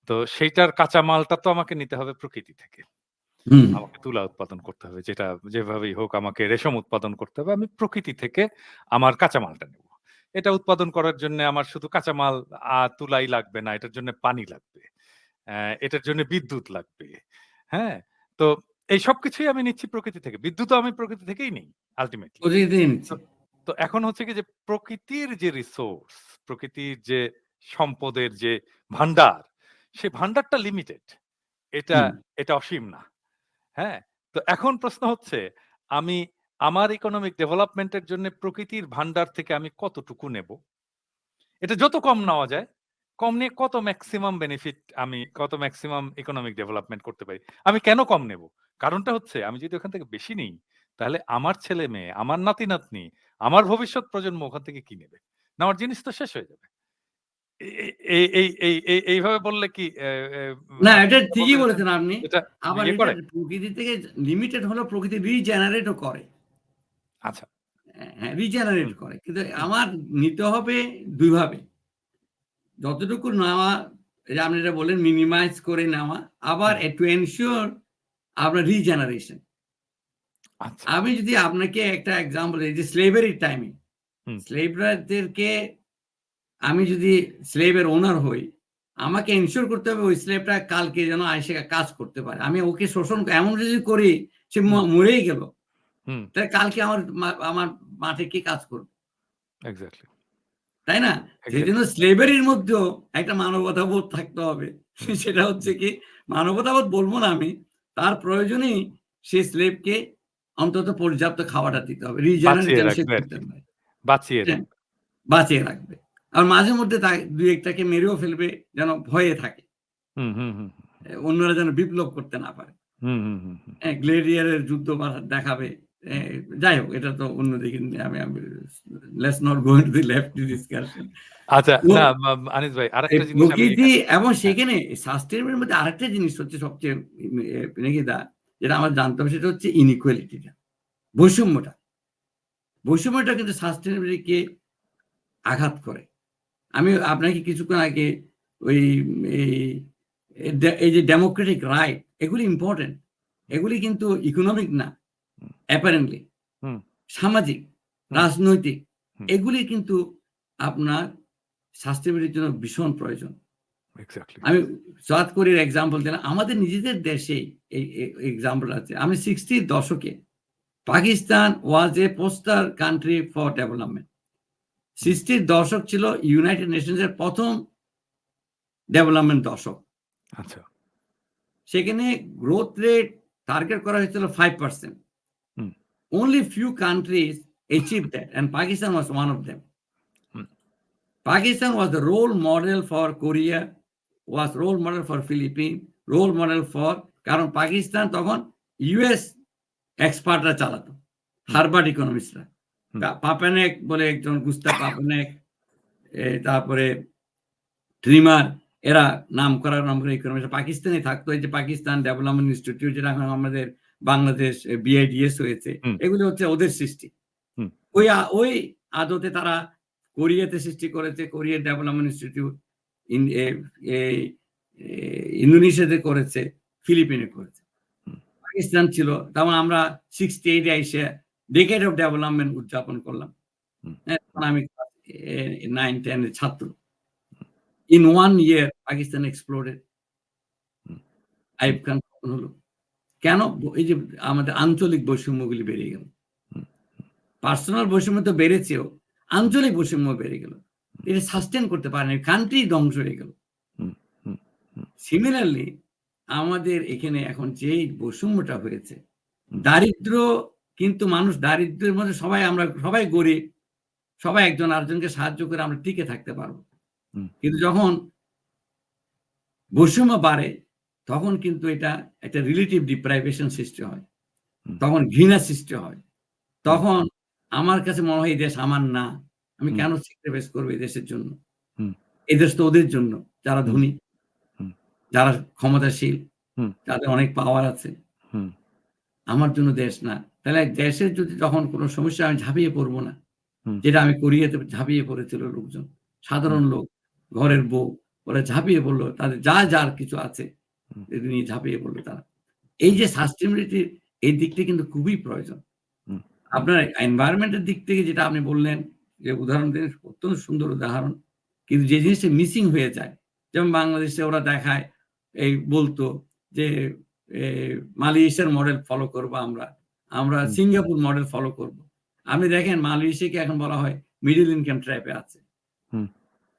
তো সেইটার কাঁচামালটা তো আমাকে নিতে হবে প্রকৃতি থেকে। হুম, আমাকে তুলা উৎপাদন করতে হবে। যেটা যেভাবেই হোক আমাকে রেশম উৎপাদন করতে হবে। আমি প্রকৃতি থেকে আমার কাঁচামালটা নেব। এটা উৎপাদন করার জন্যে আমার শুধু কাঁচামাল তুলাই লাগবে না। এটার জন্য পানি লাগবে। এটার জন্য বিদ্যুৎ লাগবে। হ্যাঁ? তো এই সবকিছুই আমি নিচ্ছি প্রকৃতি থেকে। বিদ্যুৎও আমি প্রকৃতি থেকেই নিই আল্টিমেটলি। প্রতিদিন নিচ্ছি। তো তো এখন হচ্ছে কি যে প্রকৃতির যে রিসোর্স, প্রকৃতির যে সম্পদের যে ভান্ডার, সে ভান্ডারটা লিমিটেড। এটা হুম। এটা অসীম না। হ্যাঁ? তো এখন প্রশ্ন হচ্ছে আমি আমার ইকোনমিক ডেভেলপমেন্ট এর জন্য প্রকৃতির ভান্ডার থেকে আমি কতটুকু নেব? এটা যত কম নেওয়া যায়, কম নিয়ে কত মেক্সিমাম বেনিফিট আমি কত মেক্সিমাম ইকোনমিক ডেভেলপমেন্ট করতে পারি। আমি কেন কম নেব? কারণটা হচ্ছে আমি যদি ওখান থেকে বেশি নিই, তাহলে আমার ছেলে-মেয়ে, আমার নাতি-নাতনি, আমার ভবিষ্যৎ প্রজন্ম ওখান থেকে কি নেবে? নেওয়ার জিনিস তো শেষ হয়ে যাবে। এ এ এইভাবে বললে কি না, আপনি এটা যেটা ঠিকই বলতে চাচ্ছেন বলেছেন আপনি। এটা আবার ইয়ে এটা করে? প্রকৃতি থেকে লিমিটেড হলেও প্রকৃতি রিজেনারেটও করে। আচ্ছা। হ্যাঁ, রিজেনারেট হুম, করে। কিন্তু হুম, আমার নিতে হবে ২ ভাবে। যতটুকু নেওয়া, এই যে আপনি যেটা বললেন মিনিমাইজ করে নেওয়া, আবার হুম। টু এনশিওর আপনার রিজেনারেশন। আচ্ছা। আমি যদি আপনাকে একটা এক্সাম্পল দিই যে স্লেভারির টাইমে হুম, স্লেভরাদেরকে আমি যদি স্লেভের ওনার হই, আমাকে এনশিওর করতে হবে ওই স্লেভটা কালকে যেন আইসে কাজ করতে পারে। আমি ওকে শোষণ এমন যদি করি সে হুম, মরেই গেল। হুম। তাহলে কালকে আমার মাঠে কে কাজ করবে? এক্সাক্টলি, তাই না? সেজন্য এক্সাক্টলি। স্লেভারির মধ্যেও একটা মানবতাবোধ থাকতে হবে। হুম, সেটা হচ্ছে হুম। কি মানবতাবোধ বলব না আমি। তার প্রয়োজনেই সে স্লেভকে অন্তত পর্যাপ্ত খাওয়াটা দিতে হবে। রিজেনারেট বাঁচিয়ে যেন সে রাখবে করতে আরকি। পারে। বাঁচিয়ে হ্যাঁ? রাখবে। বাঁচিয়ে রাখবে। আর মাঝে মধ্যে ২-১ টাকে মেরেও ফেলবে যেন ভয়ে থাকে। হুম, হুম, হুম, অন্যরা যেন বিপ্লব করতে না পারে। হুম, হুম, হুম, হুম। গ্লেডিয়ারের যুদ্ধ দেখাবে। এ হুম। যাই হোক এটা তো অন্যদিকে নিয়ে আমি let's not go into the lefty discussion. আচ্ছা, তো না আনিস ভাই এই আরেকটা জিনিস আমি প্রকৃতি এখানে এবং হ্যাঁ, সেখানে সাস্টেইনেবল এর মধ্যে আরেকটা জিনিস হচ্ছে সবচেয়ে নেগিদা যেটা আমার জানতে হবে সেটা হচ্ছে ইনইকুয়ালিটি টা। বৈষম্যটা। বৈষম্যটা কিন্তু সাস্টেইনেবিলিটি কে আঘাত করে। আমি আপনাকে কিছুক্ষণ আগে ওই এই এই যে ডেমোক্রেটিক রাইট এগুলি ইম্পোর্টেন্ট। এগুলি কিন্তু ইকোনমিক না হুম, অ্যাপারেন্টলি। হুম, সামাজিক, হুম, রাজনৈতিক হুম। এগুলি কিন্তু আপনার সাস্টেইনেবিলিটির জন্য ভীষণ প্রয়োজন। এক্সাক্টলি। আমি সাউথ কোরিয়ার এক্সাম্পল দিলাম। আমাদের নিজেদের দেশেই এই এক্সাম্পল আছে। আমি 60 র দশকে পাকিস্তান ওয়াজ এ পোস্টার কান্ট্রি ফর ডেভেলপমেন্ট। হুম, 60 র দশক ছিল ইউনাইটেড নেশনস এর ১ম ডেভেলপমেন্ট দশক। আচ্ছা। সেখানে গ্রোথ রেট টার্গেট করা হয়েছিল 5%. হুম, Only few countries achieved that and Pakistan was one of them. Hmm, Pakistan was the role model for Korea, was role model for Philippines, role model for কারণ পাকিস্তান তখন US এক্সপার্টরা চালাতো। হুম, Harvard ইকোনমিস্টরা। হুম, পাপানেক বলে একজন Gustave পাপানেক, তারপরে trimmer এরা নামকরা economist পাকিস্তানে থাকতো। এই যে পাকিস্তান ডেভেলপমেন্ট ইনস্টিটিউট যেটা এখন আমাদের বাংলাদেশ বিআইডিএস হয়েছে। হুম, এগুলো হচ্ছে ওদের সৃষ্টি। হুম, ওই আদতে তারা কোরিয়াতে সৃষ্টি করেছে, Korean development institute in uh uh uh ইন্দোনেশিয়াতে করেছে, ফিলিপিনে করেছে। হুম, পাকিস্তান ছিল। তেমন আমরা 68 এ আইসা ডেকেড অফ ডেভেলপমেন্ট উদযাপন করলাম। হুম, হ্যাঁ? তখন হুম, আমি ক্লাস 9-10 এর ছাত্র। In 1 year Pakistan exploded. হুম, হুম, আইয়ুব খান পতন হলো। কেন? এই যে আমাদের আঞ্চলিক বৈষম্যগুলি বেড়ে গেল। হুম, পার্সোনাল বৈষম্য তো বেড়েছেও, আঞ্চলিক বৈষম্য বেড়ে গেল। এটা সাস্টেইন করতে পারেনি। কান্ট্রি ধ্বংস হয়ে গেল। হুম, হুম, হুম, সিমিলারলি আমাদের এখানে এখন যেই বৈষম্যটা হয়েছে, হুম, দারিদ্র্য কিন্তু মানুষ দারিদ্র্যের মধ্যে আমরা সবাই গরিব। সবাই একজন আরেকজনকে সাহায্য করে আমরা টিকে থাকতে পারব। হুম, কিন্তু যখন বৈষম্য বাড়ে, তখন কিন্তু এটা একটা রিলেটিভ ডিপ্রাইভেশন সৃষ্টি হয়। হুম, তখন ঘৃণা সৃষ্টি হয়। হুম, তখন আমার কাছে মনে হয় এই দেশ আমার না। আমি হুম, কেন স্যাক্রিফাইস করব এই দেশের জন্য? হুম, এই দেশ তো ওদের জন্য। যারা হুম, ধনী, হুম, যারা ক্ষমতাশীল, হুম, যাদের অনেক পাওয়ার আছে। হুম, আমার জন্য দেশ না। তাহলে দেশের যদি যখন কোন সমস্যা আমি ঝাঁপিয়ে পড়ব না। হুম, যেটা আমি কোরিয়াতে ঝাঁপিয়ে পড়েছিল লোকজন। হুম, সাধারণ লোক, ঘরের বউ ওরা ঝাঁপিয়ে পড়ল। তাদের যার কিছু আছে হুম, এগুলো নিয়ে ঝাঁপিয়ে পড়ল তারা। এই হুম, যে সাস্টেইনেবিলিটি এই দিকটা কিন্তু খুবই প্রয়োজন। হুম, হুম, আপনার এনভায়রনমেন্ট এর দিক থেকে যেটা আপনি বললেন, যে উদাহরণ দিলেন অত্যন্ত সুন্দর উদাহরণ। কিন্তু যে জিনিসটা মিসিং হয়ে যায়, যেমন বাংলাদেশে ওরা দেখায় বলত যে মালয়েশিয়ার মডেল ফলো করব, আমরা সিঙ্গাপুর মডেল ফলো করব। আপনি দেখেন মালয়েশিয়াকে এখন বলা হয় মিডল ইনকাম ট্র্যাপে আছে।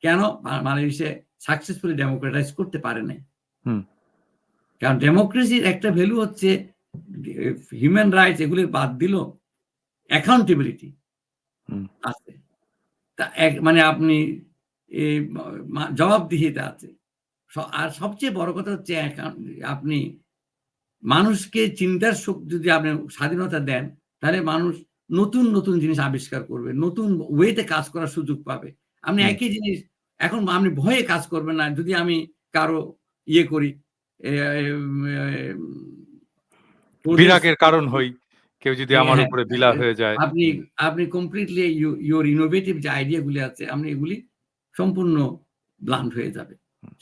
কেন? মালয়েশিয়া সাকসেসফুলি ডেমোক্রেটাইজ করতে পারে নাই। কারণ ডেমোক্রেসির একটা ভ্যালু হচ্ছে হিউম্যান রাইটস, এগুলি বাদ দিল অ্যাকাউন্টেবিলিটি আছে। তা মানে আপনি জবাবদিহিতা আছে। আর সবচেয়ে বড় কথা হচ্ছে আপনি মানুষকে চিন্তার শক্তি যদি আপনি স্বাধীনতা দেন, তাহলে মানুষ নতুন নতুন জিনিস আবিষ্কার করবে, নতুন ওয়েতে কাজ করার সুযোগ পাবে। আপনি একই জিনিস এখন আপনি ভয়ে কাজ করবেন না। যদি আমি কারো ইয়ে করি, বিরাগের কারণ হই, কেউ যদি আমার উপরে বিলা হয়ে যায়, আপনি কমপ্লিটলি ইউর ইনোভেটিভ যে আইডিয়া গুলি আছে, আপনি এগুলি সম্পূর্ণ ব্লান্ট হয়ে যাবে।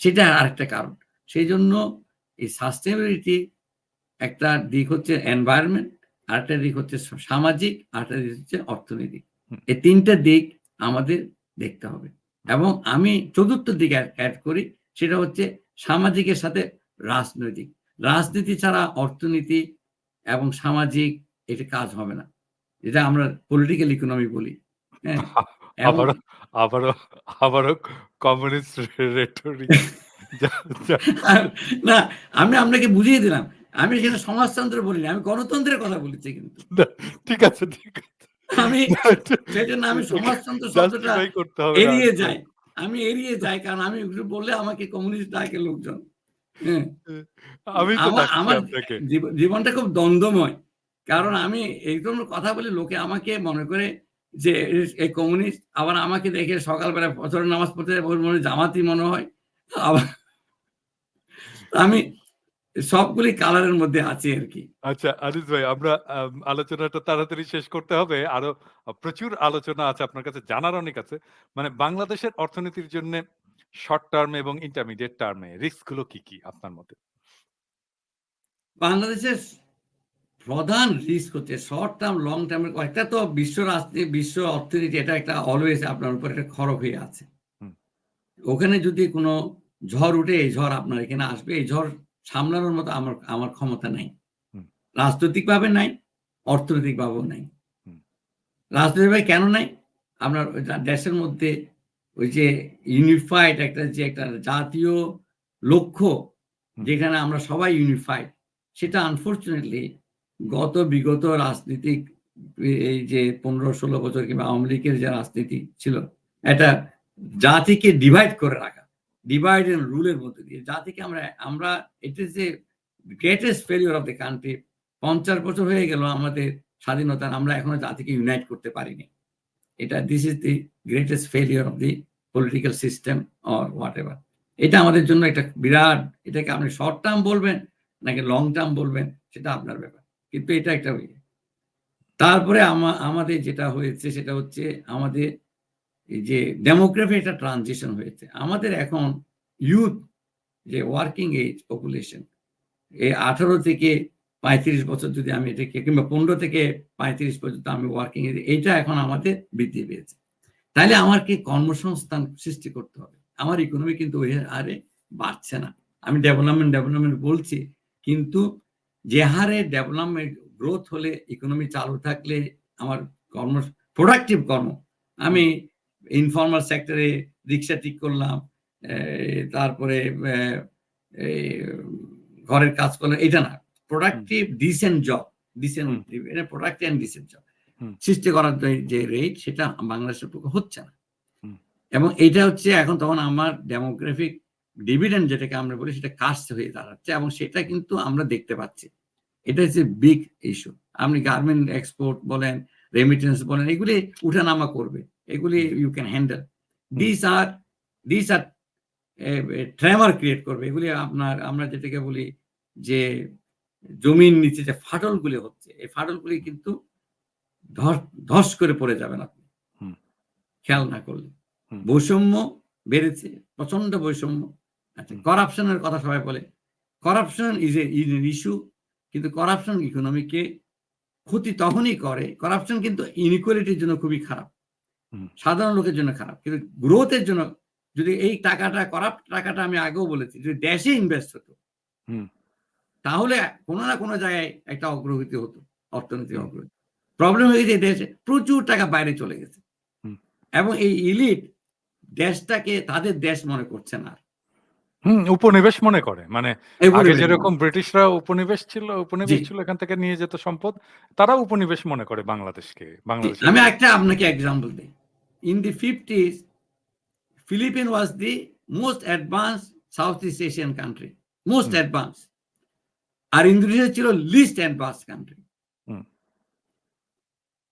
সেটা আরেকটা কারণ। সেই জন্য এই সাস্টেনেবিলিটি একটা দিক হচ্ছে এনভায়রনমেন্ট, আরেকটা দিক হচ্ছে সামাজিক, আরেকটা দিক হচ্ছে অর্থনৈতিক। এই তিনটা দিক আমাদের দেখতে হবে। এবং আমি চতুর্থ দিক অ্যাড করি, সেটা হচ্ছে সামাজিকের সাথে রাজনৈতিক। রাজনীতি ছাড়া অর্থনীতি এবং সামাজিক এটা কাজ হবে না, যেটা আমরা পলিটিক্যাল ইকোনমি বলি। হ্যাঁ, আবারও কমিউনিস্ট রেটরিক। না, আমি আপনাকে বুঝিয়ে দিলাম, আমি এখানে সমাজতন্ত্র বলিনি, আমি গণতন্ত্রের কথা বলেছি। কিন্তু ঠিক আছে, আমি সেজন্য আমি সমাজতন্ত্র শব্দটা এড়িয়ে যাই। আমি এড়িয়ে যাই, কারণ আমি বললে আমাকে কমিউনিস্ট ডাকে লোকজন। আমার জীবনটা খুব দ্বন্দ্বময়, কারণ আমি এইরকম কথা বলি, লোকে আমাকে মনে করে যে এই কমিউনিস্ট, আবার আমাকে দেখে সকালবেলা ফজরের নামাজ পড়তে মনে জামাতি মনে হয়। আবার আমি সবগুলি কালারের মধ্যে আছি আর কি। আচ্ছা আনিস ভাই, আমরা আলোচনাটা তাড়াতাড়ি শেষ করতে হবে। আরো প্রচুর আলোচনা আছে, আপনার কাছে জানার অনেক আছে। মানে বাংলাদেশের অর্থনীতির জন্য শর্ট টার্ম এবং ইন্টারমিডিয়েট টার্মে রিস্ক গুলো কি কি আপনার মতে? বাংলাদেশের প্রধান রিস্ক হচ্ছে শর্ট টার্ম, লং টার্মের। একটা তো বিশ্ব রাজনীতি, বিশ্ব অর্থনীতি, এটা একটা অলওয়েজ আপনার উপর একটা খড়গ হয়ে আছে। ওখানে যদি কোনো ঝড় উঠে, এই ঝড় আপনার এখানে আসবে, এই ঝড় সামলানোর মতো আমার ক্ষমতা নাই, রাজনৈতিকভাবে নাই, অর্থনৈতিকভাবেও নাই। রাজনৈতিকভাবে কেন নাই? আপনার দেশের মধ্যে ওই যে ইউনিফাইড একটা জাতীয় লক্ষ্য, যেখানে আমরা সবাই ইউনিফাইড, সেটা আনফরচুনেটলি বিগত রাজনীতিক এই যে 15-16 বছর কিংবা আওয়ামী লীগের যে রাজনীতি ছিল, এটা জাতিকে ডিভাইড করে রাখা, ডিভাইড এন্ড রুলের মধ্যে দিয়ে জাতিকে আমরা it is a greatest failure of the country. 50 বছর হয়ে গেল আমাদের স্বাধীনতার, আমরা এখনো জাতিকে ইউনাইট করতে পারিনি। This is the greatest failure of the political system or what ever. এটা আমাদের জন্য একটা বিরাট, এটাকে আপনি শর্ট টার্ম বলবেন নাকি লং টার্ম বলবেন, সেটা আপনার ব্যাপার, কিন্তু এটা একটা তারপরে আমাদের যেটা হয়েছে সেটা হচ্ছে আমাদের এই যে ডেমোগ্রাফি একটা ট্রানজিশন হয়েছে। আমাদের এখন ইউথ যে ওয়ার্কিং এজ পপুলেশন, এই 18 থেকে 35 বছর যদি আমি এটাকে, কিংবা 15 থেকে 35 পর্যন্ত আমি ওয়ার্কিং এজ, এইটা এখন আমাদের বৃদ্ধি পেয়েছে। তাহলে আমার কি কর্মসংস্থান সৃষ্টি করতে হবে। আমার ইকোনমি কিন্তু ওই হারে বাড়ছে না। আমি ডেভেলপমেন্ট বলছি, কিন্তু যে হারে ডেভেলপমেন্ট গ্রোথ হলে, ইকোনমি চালু থাকলে, আমার প্রোডাক্টিভ কর্ম, আমি ইনফর্মাল সেক্টরে রিক্সা ঠিক করলাম, তারপরে ঘরের কাজ করলাম, এটা না, productive decent job, productive and decent job সৃষ্টি করার যে রেট, সেটা বাংলাদেশের পক্ষে হচ্ছে না। এবং এটা হচ্ছে এখন, তখন আমার ডেমোগ্রাফিক ডিভিডেন্ড যেটাকে আমরা বলি, সেটা কাস্ট হয়ে দাঁড়াচ্ছে, এবং সেটা কিন্তু আমরা দেখতে পাচ্ছি। এটা হচ্ছে বিগ ইস্যু। আপনি গার্মেন্ট এক্সপোর্ট বলেন, রেমিটেন্স বলেন, এগুলি উঠানামা করবে, এগুলি you can handle. This are tremor create করবে এগুলি। আমরা যেটাকে বলি যে জমির নিচে যে ফাটলগুলি হচ্ছে, এই ফাটলগুলি কিন্তু ধস করে পড়ে যাবেন আপনি খেয়াল না করলে। বৈষম্য বেড়েছে, প্রচন্ড বৈষম্য। আচ্ছা, করাপশনের কথা সবাই বলে, করাপশন ইজ এন ইস্যু, কিন্তু করাপশন ইকোনমিকে ক্ষতি তখনই করে। করাপশন কিন্তু ইনইকুয়ালিটির জন্য খুবই খারাপ, সাধারণ লোকের জন্য খারাপ, কিন্তু গ্রোথের জন্য, যদি এই টাকাটা, করাপ্ট টাকাটা, আমি আগেও বলেছি, যদি দেশে ইনভেস্ট হতো, তাহলে কোনো না কোনো জায়গায় একটা অগ্রগতি হতো, অর্থনৈতিক অগ্রগতি। প্রবলেম হয়ে গেছে দেশে প্রচুর টাকা বাইরে চলে গেছে এবং এই ইলিট দেশটাকে তাদের দেশ মনে করছে না। উপনিবেশ মনে করে। মানে এগুলো আগে বেশি যেরকম মনে। ব্রিটিশরা উপনিবেশ জি ছিল এখান থেকে নিয়ে যেত সম্পদ। তারা উপনিবেশ মনে করে বাংলাদেশকে, জি, বাংলাদেশের আমি এলিট। একটা আপনাকে এক্সাম্পল দিই। In the 50s Philippines was the most advanced Southeast Asian country, most hmm, advanced, R Indonesia ছিল লিস্ট অ্যাডভান্স কান্ট্রি। হুম,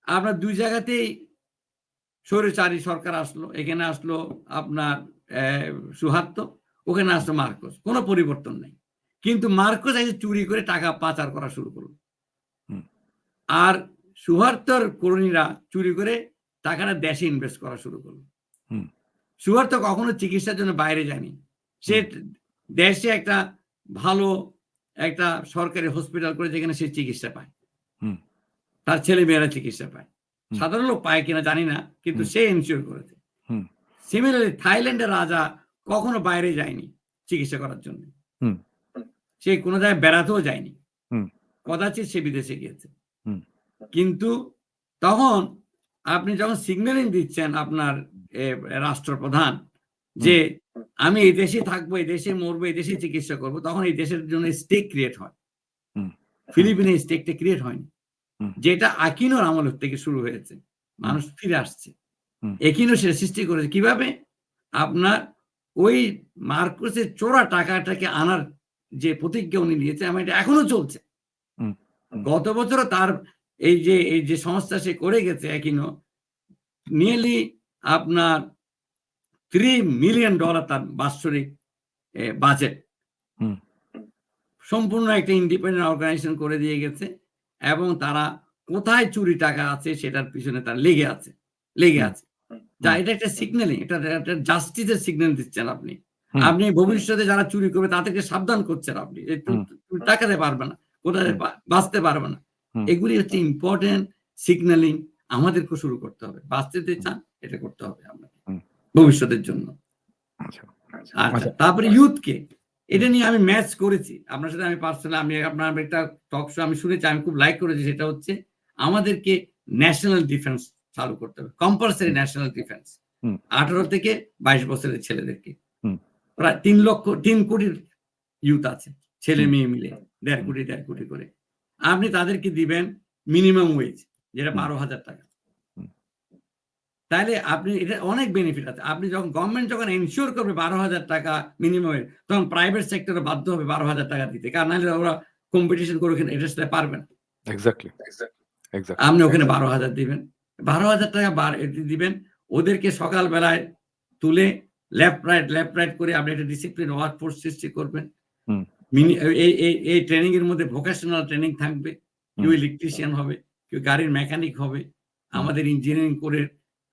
আপনার দুই জায়গাতেই স্বৈরাচারী সরকার আসলো, এখানে আসলো আপনার সুহার্তো, ওখানে আসলো মার্কোস, কোনো পরিবর্তন নেই। কিন্তু মার্কোস এসে চুরি করে টাকা পাচার করা শুরু করলো, হুম, আর সুহার্তোর কর্মীরা চুরি করে টাকাটা দেশে ইনভেস্ট করা শুরু করলো। হুম, সুহার্তো কখনো চিকিৎসার জন্য বাইরে যায়নি, সে দেশে একটা ভালো একটা সরকারি হসপিটাল করে যেখানে সে চিকিৎসা পায়, হুম, তার ছেলে মেয়েরা চিকিৎসা পায়। হুম, সাধারণ লোক পায় কিনা জানি না, কিন্তু সে এনশিওর করেছে। হুম, সিমিলারলি থাইল্যান্ডের রাজা কখনো বাইরে যায়নি চিকিৎসা করার জন্য, হুম, সে কোনো জায়গায় বেড়াতেও যায়নি, হুম, কদাচিৎ সে বিদেশে গিয়েছে। হুম, কিন্তু তখন আপনি যখন সিগন্যালিং দিচ্ছেন আপনার রাষ্ট্রপ্রধান যে আমি এই দেশে থাকবো, এই দেশে মরবো, এই দেশে চিকিৎসা করবো, তখন এই দেশের জন্য স্টেক ক্রিয়েট হয়। হুম, ফিলিপিনে স্টেকটা ক্রিয়েট হয়নি, হুম, যেটা আকিনোর আমল থেকে শুরু হয়েছে। মানুষ ফিরে আসছে, একিনো সেটা সৃষ্টি করেছে কিভাবে? আপনার ওই মার্কোসের চোরা টাকাটাকে আনার যে প্রতিজ্ঞা উনি নিয়েছে, আমার এটা এখনো চলছে। হুম, গত বছরও তার এই যে সংস্থা সে করে গেছে একিনো, নিয়ারলি আপনার $3 মিলিয়ন তার বাৎসরিক বাজেট হুম, সম্পূর্ণ একটা ইন্ডিপেন্ডেন্ট অর্গানাইজেশন করে দিয়ে গেছে, এবং তারা কোথায় চুরি টাকা আছে সেটার পিছনে তার লেগে আছে। যা এটা একটা সিগন্যালিং, এটা একটা জাস্টিসের সিগন্যাল দিচ্ছেন আপনি। আপনি ভবিষ্যতে যারা চুরি করবে তাদেরকে সাবধান করছেন আপনি। তুমি টাকাতে পারবে না, কোথায় বাঁচতে পারবে না। এগুলি হচ্ছে ইম্পর্টেন্ট সিগন্যালিং, আমাদেরকে শুরু করতে হবে। বাঁচতে যদি চান এটা করতে হবে আপনাকে ভবিষ্যতের জন্য। আচ্ছা, আচ্ছা, তারপরে ইউথকে এটা নিয়ে আমি ম্যাচ করেছি আপনার সাথে। আমি পার্সোনালি আমি আপনার একটা টক শো আমি শুনেছি, আমি খুব লাইক করেছি। সেটা হচ্ছে আমাদেরকে ন্যাশনাল ডিফেন্স চালু করতে হবে, কম্পালসারি ন্যাশনাল ডিফেন্স 18 থেকে 22 বছরের ছেলেদেরকে। প্রায় 3 কোটির ইউথ আছে, ছেলে মেয়ে মিলে 1.5 কোটি করে। আপনি তাদেরকে দিবেন মিনিমাম ওয়েজ, যেটা 12,000 টাকা। তাহলে আপনি এটা অনেক বেনিফিট আছে। আপনি যখন গভর্নমেন্ট যখন এনশিওর করবে 12,000 টাকা মিনিমামের, তখন প্রাইভেট সেক্টরে বাধ্য হবে 12,000 টাকা দিতে, কারণ নাহলে ওরা কম্পিটিশন করে ওখানে এটা সেটা পারবে না। এক্সাক্টলি, আপনি ওখানে 12,000 দিবেন, 12,000 টাকা দিবেন, ওদেরকে সকালবেলায় তুলে লেফট রাইট করে আপনি একটা ডিসিপ্লিন ওয়ার্কফোর্স সৃষ্টি করবেন। এই ট্রেনিং এর মধ্যে ভোকেশনাল ট্রেনিং থাকবে, কেউ ইলেকট্রিশিয়ান হবে, কেউ গাড়ির মেকানিক হবে, আমাদের ইঞ্জিনিয়ারিং করে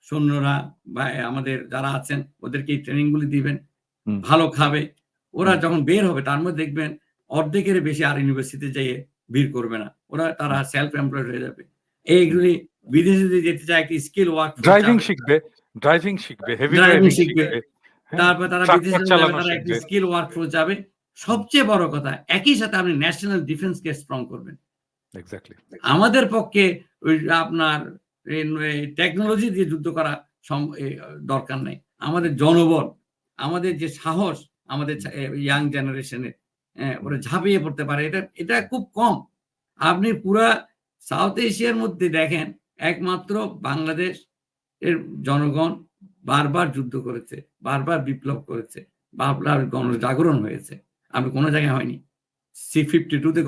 সৈন্যরা বা আমাদের যারা আছেন ওদেরকে এই ট্রেনিং গুলি দিবেন, ভালো খাবে। ওরা যখন বের হবে তার মধ্যে দেখবেন অর্ধেকের বেশি আর ইউনিভার্সিটিতে যেয়ে ভিড় করবে না, তারা সেলফ এমপ্লয়েড হয়ে যাবে। এইগুলি বিদেশে যদি যেতে চায় একটি স্কিল ওয়ার্ক ড্রাইভিং শিখবে, হেভি ড্রাইভিং শিখবে, শিখবে, তারপর তারা বিদেশে যাবে, চালানো তারা একটি শিখবে। স্কিল ওয়ার্কফোর্স যাবে। সবচেয়ে বড় কথা, একই সাথে আপনি ন্যাশনাল ডিফেন্সকে স্ট্রং করবেন। এক্সাক্টলি। আমাদের পক্ষে ওই আপনার টেকনোলজি দিয়ে যুদ্ধ করা দরকার নাই। আমাদের জনবল, আমাদের যে সাহস, আমাদের ইয়াং জেনারেশনের ওরা ঝাঁপিয়ে পড়তে পারে, এটা খুব কম। আপনি পুরা সাউথ এশিয়ার মধ্যে দেখেন, একমাত্র বাংলাদেশ এর জনগণ বারবার যুদ্ধ করেছে, বারবার বিপ্লব করেছে, বারবার গণজাগরণ হয়েছে। আপনি কোনো জায়গায় হয়নি। C-52 তে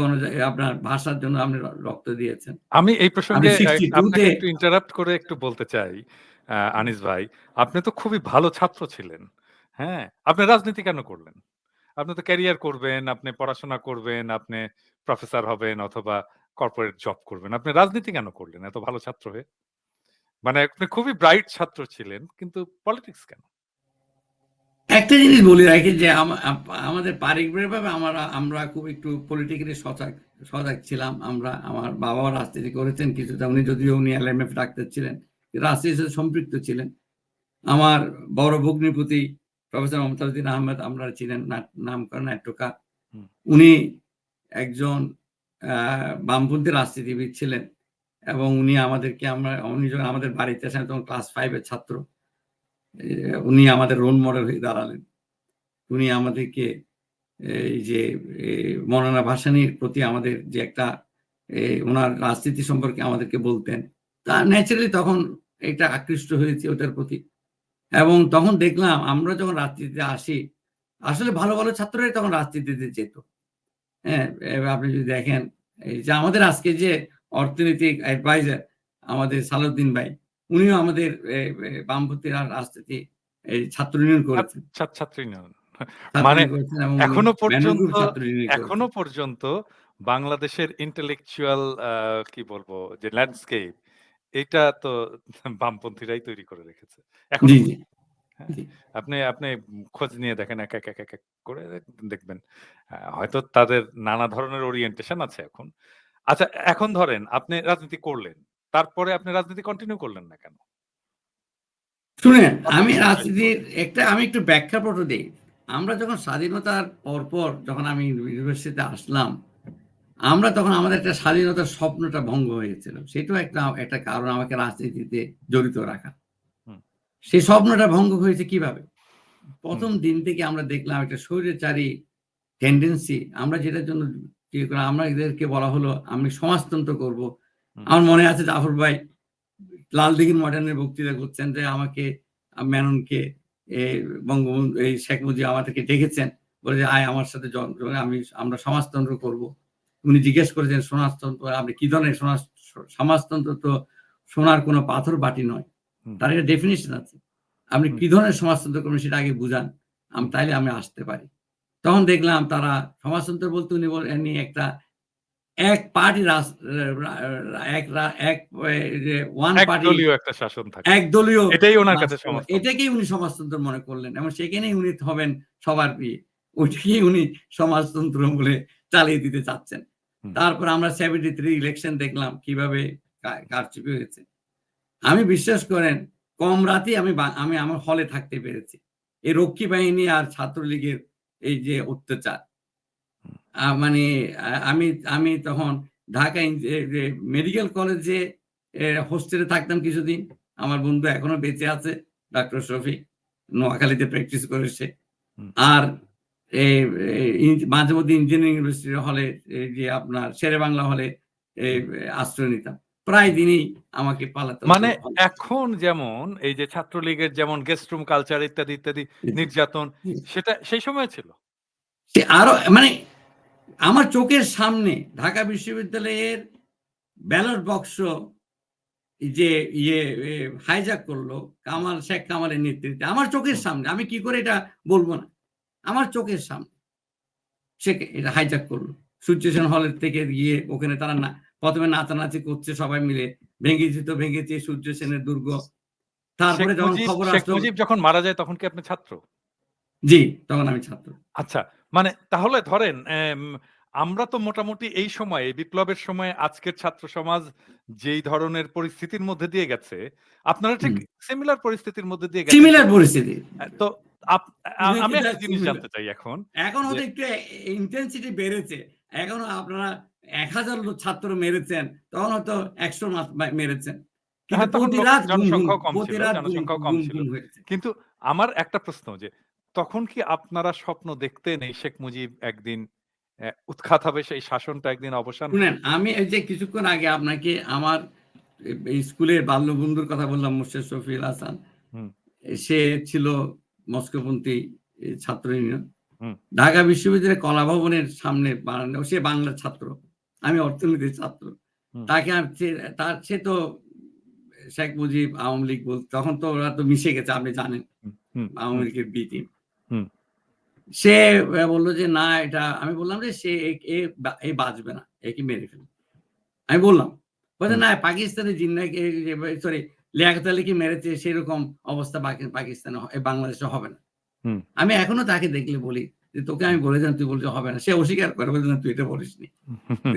আপনার ভাষার জন্য আপনি রক্ত দিয়েছেন। আমি এই আপনি প্রসঙ্গে 62 আপনাকে তে একটু ইন্টারাপ্ট করে একটু বলতে চাই, আনিস ভাই, আপনি তো খুবই ভালো ছাত্র ছিলেন। হ্যাঁ? আপনি রাজনীতি কেন করলেন? আপনি তো ক্যারিয়ার করবেন, আপনি পড়াশোনা করবেন, আপনি প্রফেসর হবেন অথবা কর্পোরেট জব করবেন। আপনি রাজনীতি কেন করলেন এত ভালো ছাত্র হয়ে? মানে আপনি খুবই ব্রাইট ছাত্র ছিলেন, কিন্তু পলিটিক্স কেন? একটা জিনিস বলে রাখি যে আমাদের পারিবারিকভাবে আমরা খুব একটু পলিটিক্যালি সজাগ ছিলাম। আমার বাবাও রাজনীতি করেছেন কিছুটা, উনি যদিও উনি LMF ডাক্তার ছিলেন, রাজনীতির সাথে সম্পৃক্ত ছিলেন। আমার বড় ভগ্নিপতি প্রফেসর মমতাজউদ্দিন আহমেদ, আমরা ছিলেন নামকরা নাট্যকার, হুম, উনি একজন বামপন্থী রাজনীতিবিদ ছিলেন এবং উনি যখন আমাদের বাড়িতে আসেন তখন ক্লাস 5 এর ছাত্র। উনি আমাদের রোল মডেল হয়ে দাঁড়ালেন। উনি আমাদেরকে এই যে মৌলানা ভাসানীর প্রতি আমাদের যে একটা উনার রাজনীতি সম্পর্কে আমাদেরকে বলতেন। তা ন্যাচারালি তখন এটা আকৃষ্ট হয়েছি ওটার প্রতি। এবং তখন দেখলাম আমরা যখন রাজনীতিতে আসি, আসলে ভালো, ভালো ছাত্ররাই তখন রাজনীতিতে যেত। হ্যাঁ? এবার আপনি যদি দেখেন এই যে আমাদের আজকে যে অর্থনৈতিক অ্যাডভাইজার আমাদের সালাউদ্দিন ভাই, উনিও আমাদের বামপন্থী রাজনীতি ছাত্র ইউনিয়ন করেছেন। ছাত্র ইউনিয়ন। ছাত্র মানে ইউনিয়ন করেছেন এবং উনি এখনো ব্যানর গ্রুপ পর্যন্ত ছাত্র ইউনিয়ন এখনো করেছেন। পর্যন্ত বাংলাদেশের ইন্টেলেকচুয়াল কি বলবো যে ল্যান্ডস্কেপ এটা তো বামপন্থীরাই তৈরি করে রেখেছে। এখনো জি, জি, পর্যন্ত। হ্যাঁ? জি। আপনি আপনি খোঁজ নিয়ে দেখেন এক করে দেখবেন। হয়তো তাদের নানা ধরনের ওরিয়েন্টেশন আছে এখন। আচ্ছা এখন ধরেন আপনি রাজনীতি করলেন। তারপরে আপনি রাজনীতি কন্টিনিউ করলেন না কেন? শুনেন, আমি কতদিন শেষ রাজনীতির করলেন? আমি একটু ব্যাখ্যাপট দেই। আমরা যখন স্বাধীনতার পরপর যখন আমি ইউনিভার্সিটিতে আসলাম, আমরা তখন আমাদের একটা স্বাধীনতার স্বপ্নটা ভঙ্গ হয়েছিল। সেটাও একটা কারণ আমাকে রাজনীতিতে জড়িত রাখা। হুম, সেই স্বপ্নটা ভঙ্গ হয়েছে কিভাবে? হুম, ১ম দিন থেকে আমরা দেখলাম একটা স্বৈরাচারী টেনডেন্সি আমরা যেটার জন্য আমরা এদেরকে বলা হলো আমি সমাজতন্ত্র করব। হুম, আমার মনে আছে জাফর ভাই লালদিঘির মডার্নের বক্তৃতা করছেন যে আমাকে মেননকে এ বঙ্গবন্ধু শেখ মুজিব আমাদেরকে ডেকেছেন। বলে যে, "আয় আমার সাথে আমরা সমাজতন্ত্র করব।" উনি জিজ্ঞেস করেছেন, "সমাজতন্ত্র আপনি কি ধরনের সমাজতন্ত্র তো সোনার কোনো পাথর বাটি নয়। হুম, তার একটা ডেফিনিশন আছে। আপনি হুম, কি ধরনের সমাজতন্ত্র করবেন সেটা আগে বুঝান। হুম। তাইলে আমি আসতে পারি।" তখন দেখলাম তারা সমাজতন্ত্র বলতে উনি একটা এক পার্টি রাস রা রা এক রা এক যে ওয়ান পার্টি একদলীয় একটা শাসন থাকবে। একদলীয় এটাই উনার কাছে রাষ্ট্র সমাজতন্ত্র। এটাকেই উনি সমাজতন্ত্র মনে করলেন এবং সেখানেই উনি হবেন সবার প্রিয়। ওইটাকেই উনি সমাজতন্ত্র বলে চালিয়ে দিতে চাচ্ছেন। হুম। তারপর আমরা 73 ইলেকশন দেখলাম কিভাবে কারচুপি হয়েছে। আমি বিশ্বাস করেন কম রাতেই আমি আমার হলে থাকতে পেরেছি। এই রক্ষী বাহিনী আর ছাত্রলীগের এই যে অত্যাচার মানে আমি আমি তখন ঢাকা যে মেডিকেল কলেজে হোস্টেলে থাকতাম কিছুদিন। আমার বন্ধু এখনো বেঁচে আছে ডাক্তার শফিক। নোয়াখালীতে প্র্যাকটিস করে সে। হুম। আর এ এ মাঝে মধ্যে ইঞ্জিনিয়ারিং ইউনিভার্সিটির হলে যে আপনার শেরেবাংলা হলে এ হুম, আশ্রয় নিতাম। প্রায় দিনই আমাকে পালাতে হতো মানে হল এখন যেমন এই যে ছাত্রলীগের যেমন গেস্ট রুম কালচার ইত্যাদি, ইত্যাদি নির্যাতন সেটা সেই সময়ে ছিল? সে আরো মানে আমার চোখের সামনে ঢাকা বিশ্ববিদ্যালয়ের ব্যালট বাক্স যে ইয়ে এ হাইজ্যাক করলো শেখ কামালের নেতৃত্বে। আমার চোখের হুম। সামনে। আমি কি করে এটা বলব না? আমার চোখের সামনে। সে এটা হাইজ্যাক করলো। সূর্য সেন হলের থেকে গিয়ে ওখানে তারা ১ম এ নাচানাচি করছে সবাই মিলে। ভেঙেছি তো ভেঙেছি সূর্য সেনের দুর্গ। তারপরে যখন খবর শেখ আসলো মুজিব যখন মারা যায় তখন কি আপনি ছাত্র? জি, তখন আমি ছাত্র। আচ্ছা, মানে তাহলে ধরেন আমরা তো মোটামুটি এই সময়ে বিপ্লবের সময়ে আজকের ছাত্র সমাজ যেই ধরনের পরিস্থিতির মধ্যে দিয়ে গেছে, আপনারা ঠিক হুম। সিমিলার পরিস্থিতির মধ্যে দিয়ে গেছেন সিমিলার কিনা? পরিস্থিতি। তো আপ আ আমি এটা একটা জিনিস সিমিলার। জানতে চাই এখন এখন যে হয়তো একটু ইনটেনসিটি বেড়েছে। এখনো আপনারা ১,০০০ ছাত্র মেরেছেন, তখন হয়তো ১০০ মেরেছেন। কিন্তু হ্যাঁ, তখন প্রতি রাত জনসংখ্যাও কম প্রতি ছিল, রাত জনসংখ্যাও কম গুম, ছিল। গুম হয়েছে। কিন্তু আমার একটা প্রশ্ন যে তখন কি আপনারা স্বপ্ন দেখতেন এই শেখ মুজিব একদিন উৎখাত হবে, সেই শাসনটা একদিন অবসান হবে? শুনেন, আমি এই যে কিছুক্ষণ আগে আপনাকে আমার এই স্কুলের বাল্যবন্ধুর কথা বললাম মোর্শেদ শফিউল হাসান। হুম, সে ছিল মস্কোপন্থী ছাত্র ইউনিয়ন। হুম, ঢাকা বিশ্ববিদ্যালয়ের কলা ভবনের সামনে সে বাংলার ছাত্র। আমি অর্থনীতির ছাত্র। হুম, তাকে আমি সে তো শেখ মুজিব, আওয়ামী লীগ তখন তো ওরা তো মিশে গেছে আপনি জানেন। হুম, হুম, আওয়ামী হুম, লীগের বি টিম। হুম, সে বলল যে, "না এটা" আমি বললাম যে, "সে এ বাঁচবে না। একে মেরে ফেলুন।" আমি বললাম। বলছে, হুম, "না পাকিস্তানি জিন্নাকে সরি লিয়াকত আলীকে মেরেছে সেরকম অবস্থা পাকিস্তানে বাংলাদেশে হবে না।" হুম, আমি এখনো তাকে দেখলে বলি যে, "তোকে আমি বলেছিলাম তুই বলছিস হবে না।" সে অস্বীকার করে বলছে, "না তুই এটা বলিসনি।" হুম,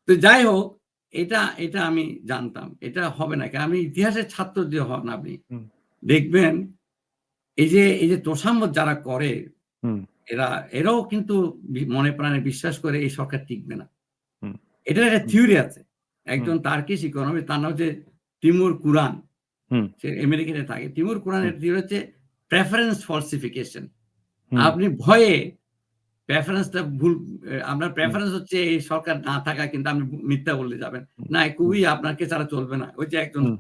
তো যাই হোক এটা আমি জানতাম। এটা হবে না। আমি ইতিহাসের ছাত্র যে আপনি হুম, দেখবেন এই যে তোষামোদ যারা করে হুম, এরাও কিন্তু মনে প্রাণে বিশ্বাস করে এই সরকার টিকবে না। হুম, এটার একটা হুম, থিওরি আছে। হুম, একজন টার্কিশ ইকোনমিস্ট, তার নাম হচ্ছে তিমুর কুরান। হুম, সে আমেরিকাতে থাকে। তিমুর হুম, কুরানের থিওরি হচ্ছে প্রেফারেন্স ফলসিফিকেশন। হুম, আপনি ভয়ে প্রেফারেন্সটা ভুল, আপনার হুম, প্রেফারেন্স হচ্ছে এই সরকার না থাকা, কিন্তু আপনি মিথ্যা বলে যাবেন। না, হুম, খুবই আপনাকে ছাড়া চলবে না। ওই যে একজন হুম,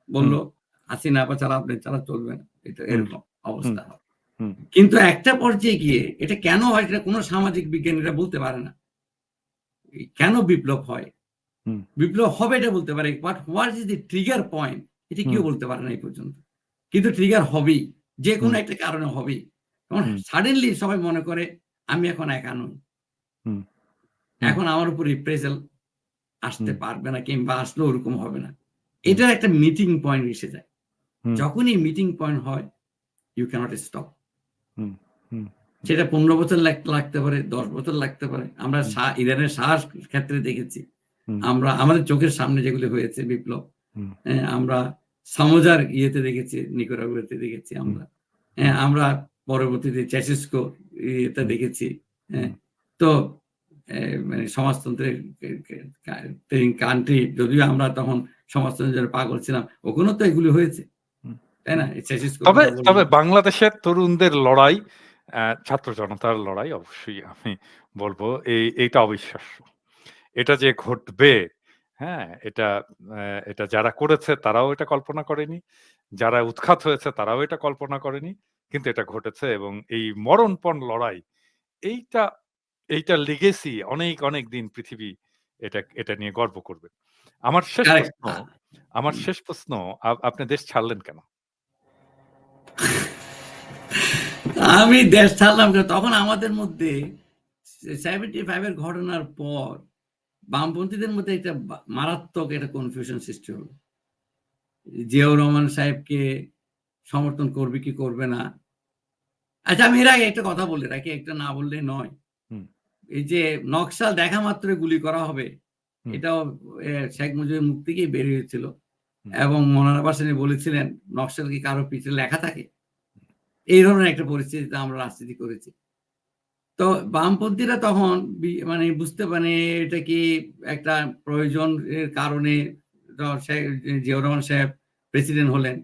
বলল, হুম, হাসিনা আপা ছাড়া আপনি ছাড়া চলবে না। এটা হুম, এরকম হুম, অবস্থা হয়। হুম, কিন্তু একটা পর্যায়ে গিয়ে এটা কেন হয় সেটা কোন সামাজিক বিজ্ঞানীরা বলতে পারে না। কেন বিপ্লব হয়? হুম, বিপ্লব হবে এটা বলতে পারে। But what is the trigger point, এটা হুম, কেউ বলতে পারে না এই পর্যন্ত। কিন্তু ট্রিগার হবেই। যেকোনো হুম, একটা কারণে হবেই। তখন হুম, সাডেনলি সবাই মনে করে আমি এখন একা নই। হুম, হুম, এখন আমার উপর রিপ্রেসাল আসতে হুম, পারবে না, কিংবা আসলেও ওরকম হবে না। হুম, এটার একটা মিটিং পয়েন্ট এসে যায়। হুম, যখনই মিটিং পয়েন্ট হয়, ইউ ক্যানট স্টপ। হুম, হুম, সেটা ১৫ বছর লাগতে পারে, ১০ বছর লাগতে পারে। আমরা হুম, ইরানের শাহর ক্ষেত্রে দেখেছি। হুম, আমরা আমাদের চোখের সামনে যেগুলো হয়েছে বিপ্লব, হুম, আমরা সামোজার ইয়েতে দেখেছি, নিকারাগুয়াতে দেখেছি হুম, আমরা। হুম, আমরা পরবর্তীতে চেসিসকো ইয়েতে হুম, দেখেছি। হ্যাঁ? হুম, তো মানে সমাজতন্ত্রের কান্ট্রি, যদিও আমরা তখন সমাজতন্ত্রের জন্য পাগল ছিলাম, ওখানেও তো এগুলো হয়েছে। হুম, তাই না? হুম। এই চেসিসকোর তবে কথা তবে বললাম। বাংলাদেশের তরুণদের লড়াই, ছাত্র জনতার লড়াই অবশ্যই আমি বলব এইটা অবিশ্বাস্য। এটা যে ঘটবে, হ্যাঁ? এটা যারা করেছে তারাও এটা কল্পনা করেনি। যারা উৎখাত হয়েছে তারাও এটা কল্পনা করেনি। কিন্তু এটা ঘটেছে এবং এই মরণপণ লড়াই, এইটা এইটার legacy অনেক, অনেক দিন পৃথিবী এটা নিয়ে গর্ব করবে। আমার শেষ কারেক্ট। প্রশ্ন আমার শেষ প্রশ্ন, আপনি দেশ ছাড়লেন কেন? আমি দেশ ছাড়লাম কেন? তখন আমাদের মধ্যে 75 এর ঘটনার পর বামপন্থীদের মধ্যে একটা মারাত্মক একটা কনফিউশন সৃষ্টি হলো। জিয়াউর রহমান সাহেবকে সমর্থন করবে কি করবে না। আচ্ছা, আমি এর আগে একটা কথা বলে রাখি, একটা না বললে নয়। হুম, এই যে নকশাল দেখা মাত্রই গুলি করা হবে, হুম, এটাও শেখ মুজিবের মুখ থেকেই বের হয়েছিল। হুম, এবং মৌলানা ভাসানী বলেছিলেন, নকশাল কি কারো পিঠে লেখা থাকে? এই ধরনের একটা পরিস্থিতিতে আমরা রাজনীতি করেছি। তো বামপন্থীরা তখন মানে বুঝতে পারে এটা কি একটা প্রয়োজনের কারণে জিয়াউর রহমান সাহেব প্রেসিডেন্ট হলেন।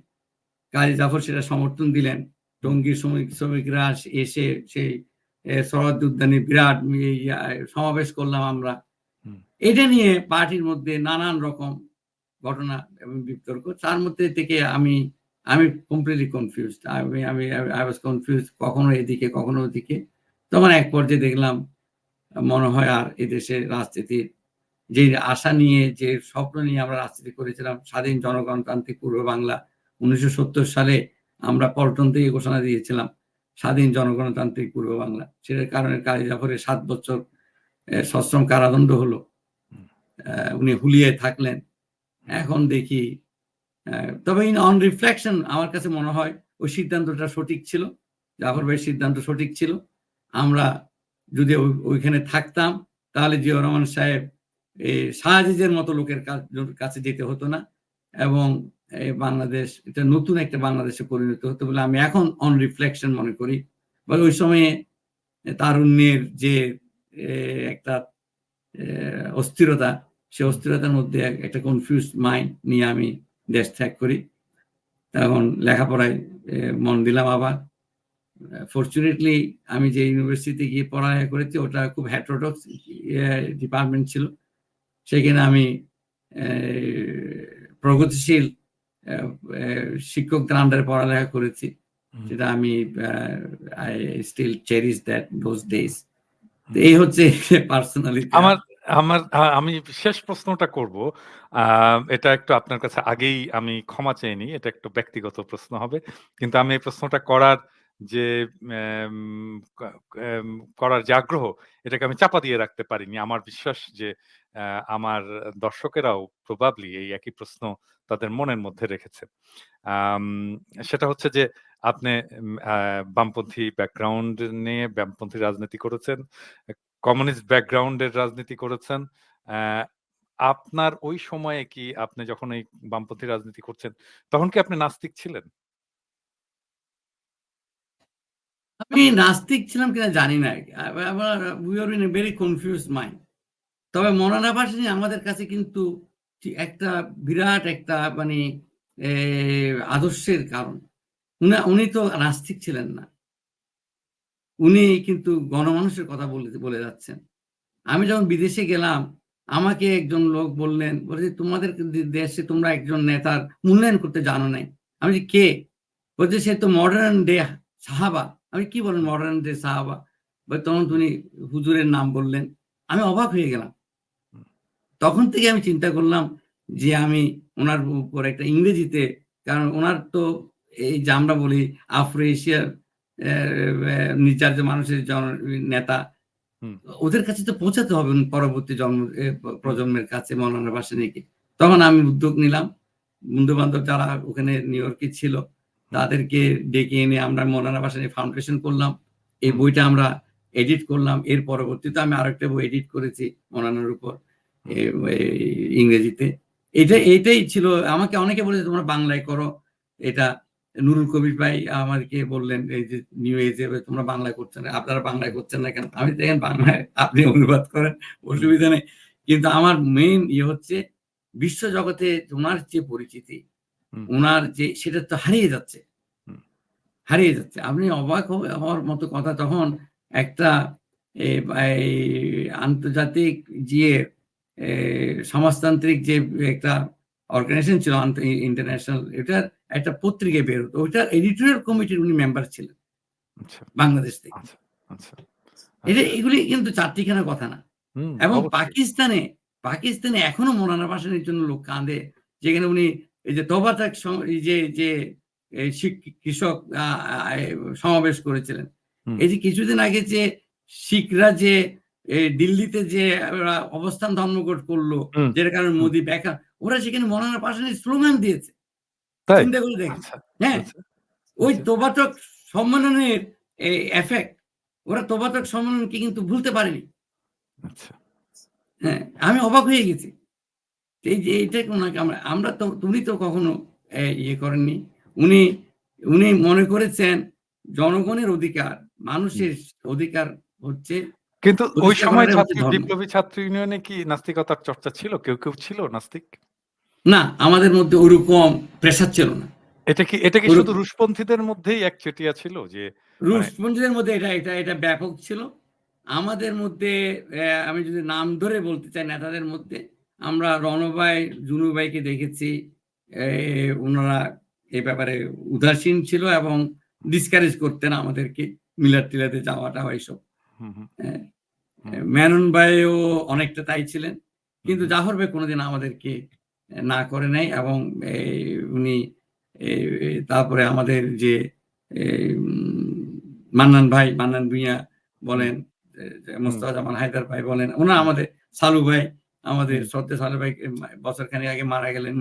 কাজী জাফর সেটা সমর্থন দিলেন। হুম, টঙ্গীর শ্রমিকরা এসে সেই সোহরাওয়ার্দী উদ্যানে বিরাট সমাবেশ করলাম আমরা। হুম, এটা নিয়ে পার্টির মধ্যে নানান রকম ঘটনা এবং বিতর্ক। তার মধ্যে থেকে আমি আমি কমপ্লিটলি কনফিউজড। আমি আমি I was confused, কখনো এদিকে কখনো ওদিকে। তখন এক পর্যায়ে দেখলাম মনে হয় আর এদেশে রাজনীতির যে আশা নিয়ে, যে স্বপ্ন নিয়ে আমরা রাজনীতি করেছিলাম, স্বাধীন জনগণতান্ত্রিক পূর্ব বাংলা, ১৯৭০ সালে আমরা পল্টন থেকে ঘোষণা দিয়েছিলাম স্বাধীন জনগণতান্ত্রিক পূর্ব বাংলা। সেটার কারণে কাজী জাফরের ৭ বছর সশ্রম কারাদণ্ড হলো। হুম, উনি হুলিয়ায় থাকলেন। হুম, এখন দেখি তবে অন রিফ্লেকশন আমার কাছে মনে হয় ওই সিদ্ধান্তটা সঠিক ছিল। জাফর হুম, ভাইয়ের সিদ্ধান্ত সঠিক ছিল। আমরা যদি ওইখানে থাকতাম, তাহলে জিয়াউর রহমান সাহেব শাহ আজিজের মতো লোকের কাছে যেতে হতো না, এবং বাংলাদেশ এটা নতুন একটা বাংলাদেশে পরিণত হতো বলে আমি এখন অন রিফ্লেকশন মনে করি। বা ওই সময়ে তারুণ্যের যে এ একটা অস্থিরতা, সে হুম। অস্থিরতার মধ্যে একটা কনফিউজড মাইন্ড নিয়ে আমি দেশ ত্যাগ করি। তখন লেখাপড়ায় মন দিলাম আবার। ফরচুনেটলি আমি যে ইউনিভার্সিটিতে গিয়ে পড়ালেখা করেছি ওটা খুব হেটেরোডক্স ডিপার্টমেন্ট ছিল। সেখানে আমি অ্যা প্রগতিশীল অ্যা অ্যা শিক্ষকদের আন্ডারে পড়ালেখা করেছি। হুম, সেটা আমি I still cherish those days. তো হুম। এই হচ্ছে পার্সোনালিটি। আমার আমার আমি শেষ প্রশ্নটা করব। আ এটা একটু আপনার কাছে আগেই আমি ক্ষমা চেয়ে নিই। এটা একটু ব্যক্তিগত প্রশ্ন হবে। কিন্তু আমি এই প্রশ্নটা করার যে এম ক এম করার যে আগ্রহ, এটাকে আমি চাপা দিয়ে রাখতে পারিনি। আমার বিশ্বাস যে আমার দর্শকেরাও প্রবাবলি এই একই প্রশ্ন তাদের মনের মধ্যে রেখেছে। আম সেটা হচ্ছে যে আপনি বামপন্থী ব্যাকগ্রাউন্ড নিয়ে বামপন্থী রাজনীতি করেছেন। কমিউনিস্ট ব্যাকগ্রাউন্ড এর রাজনীতি করেছেন। অ্যা আপনার ওই সময়ে কি আপনি যখন এই বামপন্থী রাজনীতি করছেন, তখন কি আপনি নাস্তিক ছিলেন? আমি নাস্তিক ছিলাম কিনা জানি না। We are in a very confuse mind. তবে মৌলানা ভাসানী আমাদের কাছে কিন্তু একটা বিরাট একটা মানে আদর্শের কারণ। উনি তো নাস্তিক ছিলেন না। উনি কিন্তু গণমানুষের কথা বলে যাচ্ছেন। আমি যখন বিদেশে গেলাম, আমাকে একজন লোক বললেন, বলছে তোমাদের দেশে তোমরা একজন নেতার মূল্যায়ন করতে জানো নাই। আমি বলছি কে? বলছে সে তো মডার্ন ডে সাহাবা। আমি কি বলেন মডার্ন ডে সাহাবা? তখন উনি হুজুরের নাম বললেন। আমি অবাক হয়ে গেলাম। তখন থেকে আমি চিন্তা করলাম যে আমি ওনার উপর একটা ইংরেজিতে, কারণ ওনার তো এই যে আমরা বলি আফ্রো এশিয়ার নির্যাতিত মানুষের নেতা, ওদের কাছে তো পৌঁছাতে হবে পরবর্তী প্রজন্মের কাছে মৌলানা ভাসানীকে। তখন আমি উদ্যোগ নিলাম, বন্ধু বান্ধব যারা ওখানে নিউ ইয়র্কে ছিল তাদেরকে ডেকে এনে আমরা মৌলানা ভাসানী ফাউন্ডেশন করলাম। এই বইটা আমরা এডিট করলাম। এর পরবর্তীতে আমি আরেকটা বই এডিট করেছি মৌলানার উপর ইংরেজিতে। এইটাই ছিল। আমাকে অনেকে বলেছে তোমরা বাংলায় করো এটা। নুরুল কবির ভাই আমাকে বললেন এই যে নিউ এজে তোমরা বাংলায় করছেন, আপনারা বাংলায় করছেন না কেন? আমি দেখেন বাংলায় আপনি অনুবাদ করেন, অসুবিধা নেই। কিন্তু আমার মেইন হচ্ছে বিশ্ব জগতে ওনার যে পরিচিতি, ওনার যে সেটা তো হারিয়ে যাচ্ছে। আপনি অবাক হওয়ার মতো কথা। তখন একটা আন্তর্জাতিক যে সমাজতান্ত্রিক যে একটা অর্গানাইজেশন ছিল ইন্টারন্যাশনাল, এটার একটা পত্রিকা বের হতো, ওইটার এডিটোরিয়াল কমিটির উনি মেম্বার ছিলেন বাংলাদেশ থেকে। এগুলি কিন্তু চারটিখানা কথা না। এবং পাকিস্তানে এখনো মৌলানা ভাসানীর জন্য লোক কাঁদে, যেখানে উনি এই যে তবাতাক যে কৃষক সমাবেশ করেছিলেন, এই যে কিছুদিন আগে যে শিখরা যে দিল্লিতে যে অবস্থান ধর্মঘট করলো, যেটার কারণে মোদী বেকার, ওরা সেখানে মৌলানা ভাসানীর স্লোগান দিয়েছে। চিন্তা করে দেখেন। হ্যাঁ, ওই তোবাতক সম্মেলনের এফেক্ট, ওরা তোবাতক সম্মেলনকে কিন্তু ভুলতে পারেনি। হ্যাঁ, আমি অবাক হয়ে গেছি। এই যে এইটা ওনাকে আমরা তো, উনি তো কখনো ইয়ে করেননি। উনি মনে করেছেন জনগণের অধিকার, মানুষের অধিকার হচ্ছে। কিন্তু ওই সময় বিপ্লবী ছাত্র ইউনিয়নে কি নাস্তিকতার চর্চা ছিল? কেউ ছিল নাস্তিক? না, আমাদের মধ্যে ওরকম প্রেসার ছিল না। এটা কি শুধু রুশপন্থীদের মধ্যেই একচেটিয়া ছিল? যে রুশপন্থীদের মধ্যে এটা ব্যাপক ছিল। আমাদের মধ্যে আমি যদি নাম ধরে বলতে চাই নেতাদের মধ্যে, আমরা রণভাই, জুনু ভাইকে দেখেছি, ওনারা এই ব্যাপারে উদাসীন ছিল এবং ডিসকারেজ করতেন আমাদেরকে মিলাদ টিলাতে যাওয়াটা এইসব। মেনন ভাইও অনেকটা তাই ছিলেন, কিন্তু জাফর ভাই কোনোদিন আমাদেরকে না করে নাই। এবং উনি তারপরে আমাদের যে মান্নান ভূঁইয়া বলেন, মোস্তফা জামান হায়দার ভাই বলেন, ওনারা আমাদের, সালু ভাই আমাদের, শ্রদ্ধে সালু ভাই বছরখানেক আগে মারা গেলেন,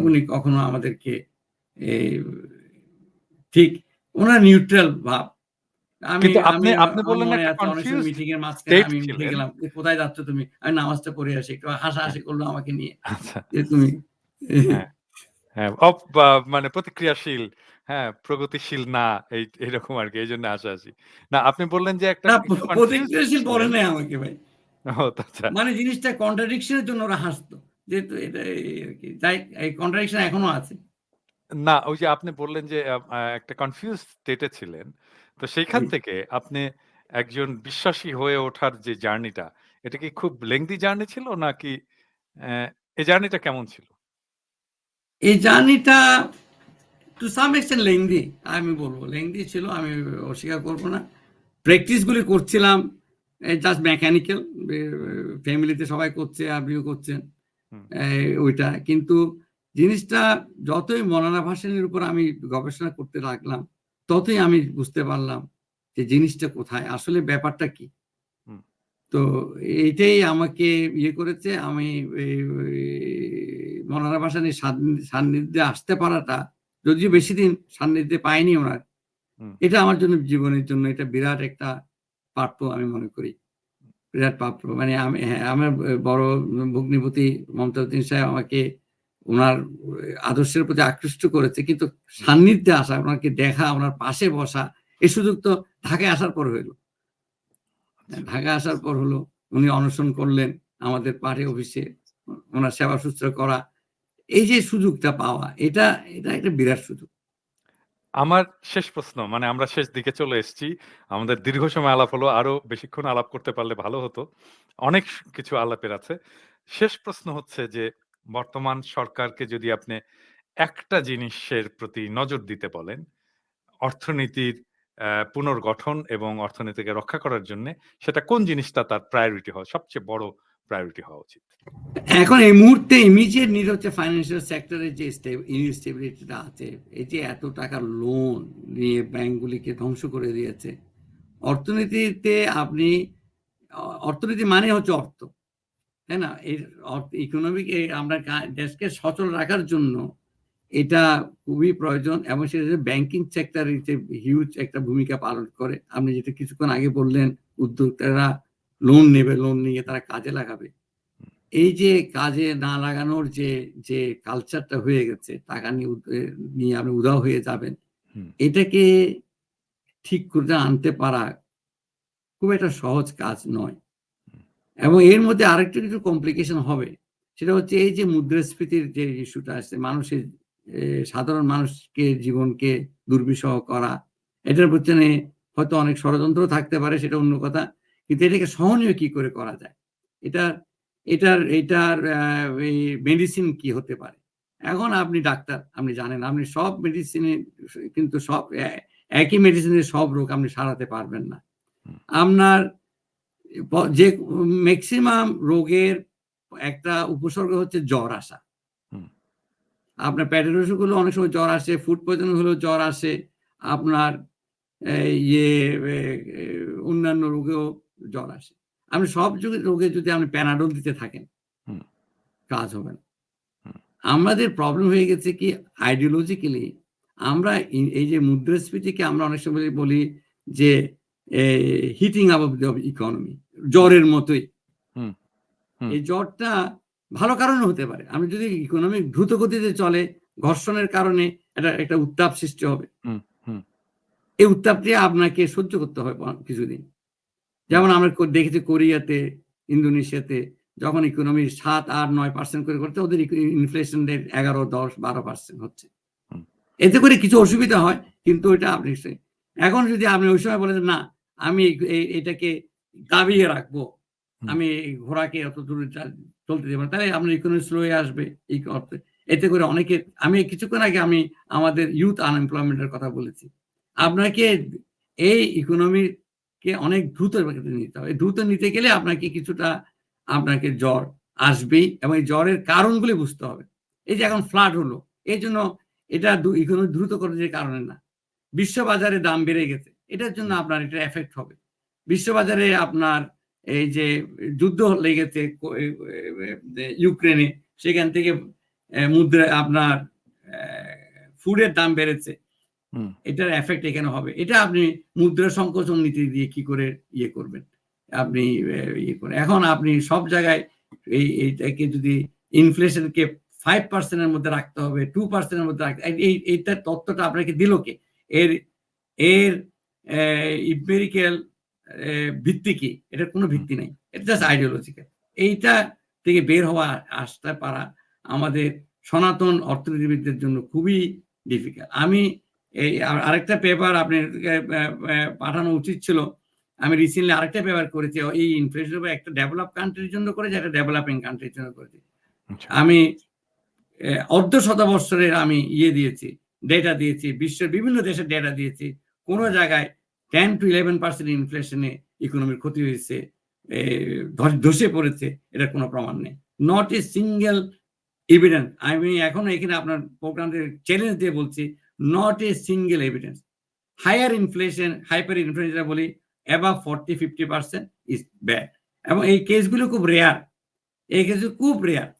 উনি কখনো আমাদেরকে ঠিক, ওনার নিউট্রাল ভাব। আপনি বললেন একটা কনফিউজড মিটিং এর মাঝখানে আমি উঠে গেলাম, কোথায় যাচ্ছ তুমি? আমি নামাজটা পড়ে আসি। একটু হাসাহাসি করলো আমাকে নিয়ে, যে তুমি মানে প্রতিক্রিয়াশীল, হ্যাঁ, প্রগতিশীল না, এইরকম আর কি, এই জন্য হাসাহাসি। না, আপনি বললেন যে একটা প্রতিক্রিয়াশীল বলে নাই আমাকে ভাই। আচ্ছা, মানে জিনিসটা কন্ট্রাডিকশনের জন্য ওরা হাসতো, যেহেতু এটা আর কি, তাই এই কন্ট্রাডিকশন এখনো আছে। না, ওই যে আপনি বললেন যে একটা কনফিউজ স্টেটে ছিলেন, তো সেইখান থেকে আপনি একজন বিশ্বাসী হয়ে ওঠার যে জার্নিটা, এটা কি খুব লেংদি জার্নি ছিল নাকি? এই জার্নিটা কেমন ছিল? এই জার্নিটা টু সাম এক্সটেন্ট লেংদি, আমি বলবো লেংদি ছিল, আমি অস্বীকার করবো না। প্র্যাকটিস গুলি করছিলাম জাস্ট মেকানিক্যাল, ফ্যামিলিতে সবাই করছে, আপনিও করছেন ওইটা। কিন্তু জিনিসটা যতই মৌলানা ভাসানীর উপর আমি গবেষণা করতে লাগলাম, ততই আমি বুঝতে পারলাম যে জিনিসটা কোথায়, আসলে ব্যাপারটা কি। তো এইটাই আমাকে ইয়ে করেছে। আমি মৌলানা ভাসানীর সান্নিধ্যে আসতে পারাটা, যদিও বেশি দিন সান্নিধ্যে পাইনি ওনার, এটা আমার জন্য, জীবনের জন্য এটা বিরাট একটা প্রাপ্য আমি মনে করি, বিরাট প্রাপ্য। মানে আমার বড় ভগ্নিপতি মমতাজউদ্দিন সাহেব আমাকে ওনার আদর্শের প্রতি আকৃষ্ট করেছে, কিন্তু সান্নিধ্যে আসা, ওনাকে দেখা, ওনার পাশে বসা, এই সুযোগ তো ঢাকায় আসার পর হইলো। ঢাকা আসার পর হলো উনি অনশন করলেন আমাদের পার্টি অফিসে, ওনার সেবা শুশ্রূষা করা। এই যে সুযোগটা পাওয়া, এটা একটা বিরাট সুযোগ। আমার শেষ প্রশ্ন, মানে আমরা শেষ দিকে চলে এসেছি। আমাদের দীর্ঘ সময় আলাপ হলো। আরো বেশিক্ষণ আলাপ করতে পারলে ভালো হতো। অনেক কিছু আলাপের আছে। শেষ প্রশ্ন হচ্ছে যে, বর্তমান সরকারকে যদি আপনি একটা জিনিসের প্রতি নজর দিতে বলেন, অর্থনীতির পুনর্গঠন এবং অর্থনীতিকে রক্ষা করার জন্যে, সেটা কোন জিনিসটা তার প্রায়োরিটি হওয়া, সবচেয়ে বড় প্রায়োরিটি হওয়া উচিত? এখন এই মুহূর্তে ইমিডিয়েট নিড হচ্ছে ফাইন্যান্সিয়াল সেক্টরের যে ইনস্টেবিলিটিটা আছে, এই যে এত টাকার লোন নিয়ে ব্যাংকগুলিকে ধ্বংস করে দিয়েছে। অর্থনীতিতে আপনি অর্থনীতি মানে হচ্ছে অর্থ, তাই না? এই ইকোনমিক আমরা দেশকে সচল রাখার জন্য এটা খুবই প্রয়োজন, এবং সেটা ব্যাংকিং সেক্টর হিউজ একটা ভূমিকা পালন করে। আপনি যেটা কিছুক্ষণ আগে বললেন, উদ্যোক্তারা লোন নেবে, লোন নিয়ে তারা কাজে লাগাবে। এই যে কাজে না লাগানোর যে কালচারটা হয়ে গেছে, টাকা নিয়ে আপনি উধাও হয়ে যাবেন, এটাকে ঠিক করে আনতে পারা খুব একটা সহজ কাজ নয়। এবং এর মধ্যে আরেকটা কিছু কমপ্লিকেশন হবে, সেটা হচ্ছে এই যে মুদ্রাস্ফীতির যে ইস্যুটা আসছে, মানুষের সাধারণ মানুষকে জীবনকে দুর্বিষহ করা, এটার পেছনে হয়তো অনেক ষড়যন্ত্র থাকতে পারে, সেটা অন্য কথা। কিন্তু এটাকে সহনীয় কি করে করা যায়, এটার এই মেডিসিন কি হতে পারে? এখন আপনি ডাক্তার, আপনি জানেন, আপনি সব মেডিসিনে কিন্তু সব একই মেডিসিনের সব রোগ আপনি সারাতে পারবেন না। আপনার যে ম্যাক্সিমাম রোগের একটা উপসর্গ হচ্ছে জ্বর আসা। আপনার পেটের অসুখ হলে অনেক সময় জ্বর আসে, ফুড পয়জন হলেও জ্বর আসে, আপনার অন্যান্য রোগেও জ্বর আসে। আপনি সব রোগে যদি আপনি প্যানাডল দিতে থাকেন, কাজ হবে না। আমাদের প্রবলেম হয়ে গেছে কি, আইডিওলজিক্যালি আমরা এই যে মুদ্রাস্ফীতিকে আমরা অনেক সময় বলি যে heating up of the economy, জ্বরের মতোই। এই জ্বরটা ভালো কারণে হতে পারে। আমি যদি ইকোনমি দ্রুত গতিতে চলে, ঘর্ষণের কারণে একটা উত্তাপ সৃষ্টি হবে। এই উত্তাপটি আপনাকে সহ্য করতে হবে কিছুদিন। যেমন আমরা দেখেছি কোরিয়াতে, ইন্দোনেশিয়াতে, যখন ইকোনমি 7, 8, 9% করে করতে, ওদের ইনফ্লেশন রেট 11, 10, 12% হচ্ছে। এতে করে কিছু অসুবিধা হয়, কিন্তু ওইটা আপনি এখন যদি আপনি ওই সময় বলেন না, আমি এটাকে দাবিয়ে রাখবো, আমি ঘোড়াকে অত দূরে চলতে দেবো না, তাহলে আপনার ইকোনমি স্লো হয়ে আসবে। এতে করে অনেকে, আমি কিছুক্ষণ আগে আমি আমাদের ইউথ আনএমপ্লয়মেন্টের কথা বলেছি। আপনাকে এই ইকোনমিকে অনেক দ্রুত নিতে হবে। দ্রুত নিতে গেলে আপনাকে কিছুটা আপনাকে জ্বর আসবেই, এবং এই জ্বরের কারণগুলি বুঝতে হবে। এই যে এখন ফ্লাড হলো, এই জন্য এটা ইকোনমি দ্রুত করার কারণে না, বিশ্ববাজারে দাম বেড়ে গেছে, এটার জন্য আপনার এটা এফেক্ট হবে। বিশ্ববাজারে আপনার এই যে যুদ্ধ লেগেছে ইউক্রেনে, সেখান থেকে মুদ্রা আপনার ফুডের দাম বেড়েছে, এটার এফেক্ট এখানে হবে। এটা আপনি মুদ্রা সংকোচন নীতি দিয়ে কি করে করবেন, আপনি এখন আপনি সব জায়গায় এইটাকে যদি ইনফ্লেশনকে 5% মধ্যে রাখতে হবে, 2% মধ্যে রাখতে, এইটার তথ্যটা আপনাকে দিল কে? এর ইম্পেরিক্যাল ভিত্তি কি? এটার কোনো ভিত্তি নাই, এটা জাস্ট আইডিওলজিক্যাল। এইটা থেকে বের হওয়া, আসতে পারা আমাদের সনাতন অর্থনীতিবিদদের জন্য খুবই ডিফিকাল্ট। আমি এই আরেকটা পেপার আপনার পাঠানো উচিত ছিল। আমি রিসেন্টলি আরেকটা পেপার করেছি, এই ইনফ্লেশন একটা ডেভেলপ কান্ট্রির জন্য করেছি, একটা ডেভেলপিং কান্ট্রির জন্য করেছি। আমি অর্ধ শতবৎসরের আমি দিয়েছি, ডেটা দিয়েছি, বিশ্বের বিভিন্ন দেশের ডেটা দিয়েছি। কোনো জায়গায় 10 to 11% ইনফ্লেশনে ইকোনমির ক্ষতি হয়েছে, ধসে পড়েছে, এটার কোনো প্রমাণ নেই। Not a single evidence. আমি এখন এখানে আপনার প্রোগ্রামে চ্যালেঞ্জ দিয়ে বলছি, not a single evidence. Higher inflation, hyper inflation বলি, অ্যাবাভ 40-50% ইজ ব্যাড। এবং এই কেসগুলো খুব রেয়ার, এই কেসগুলো খুব রেয়ার।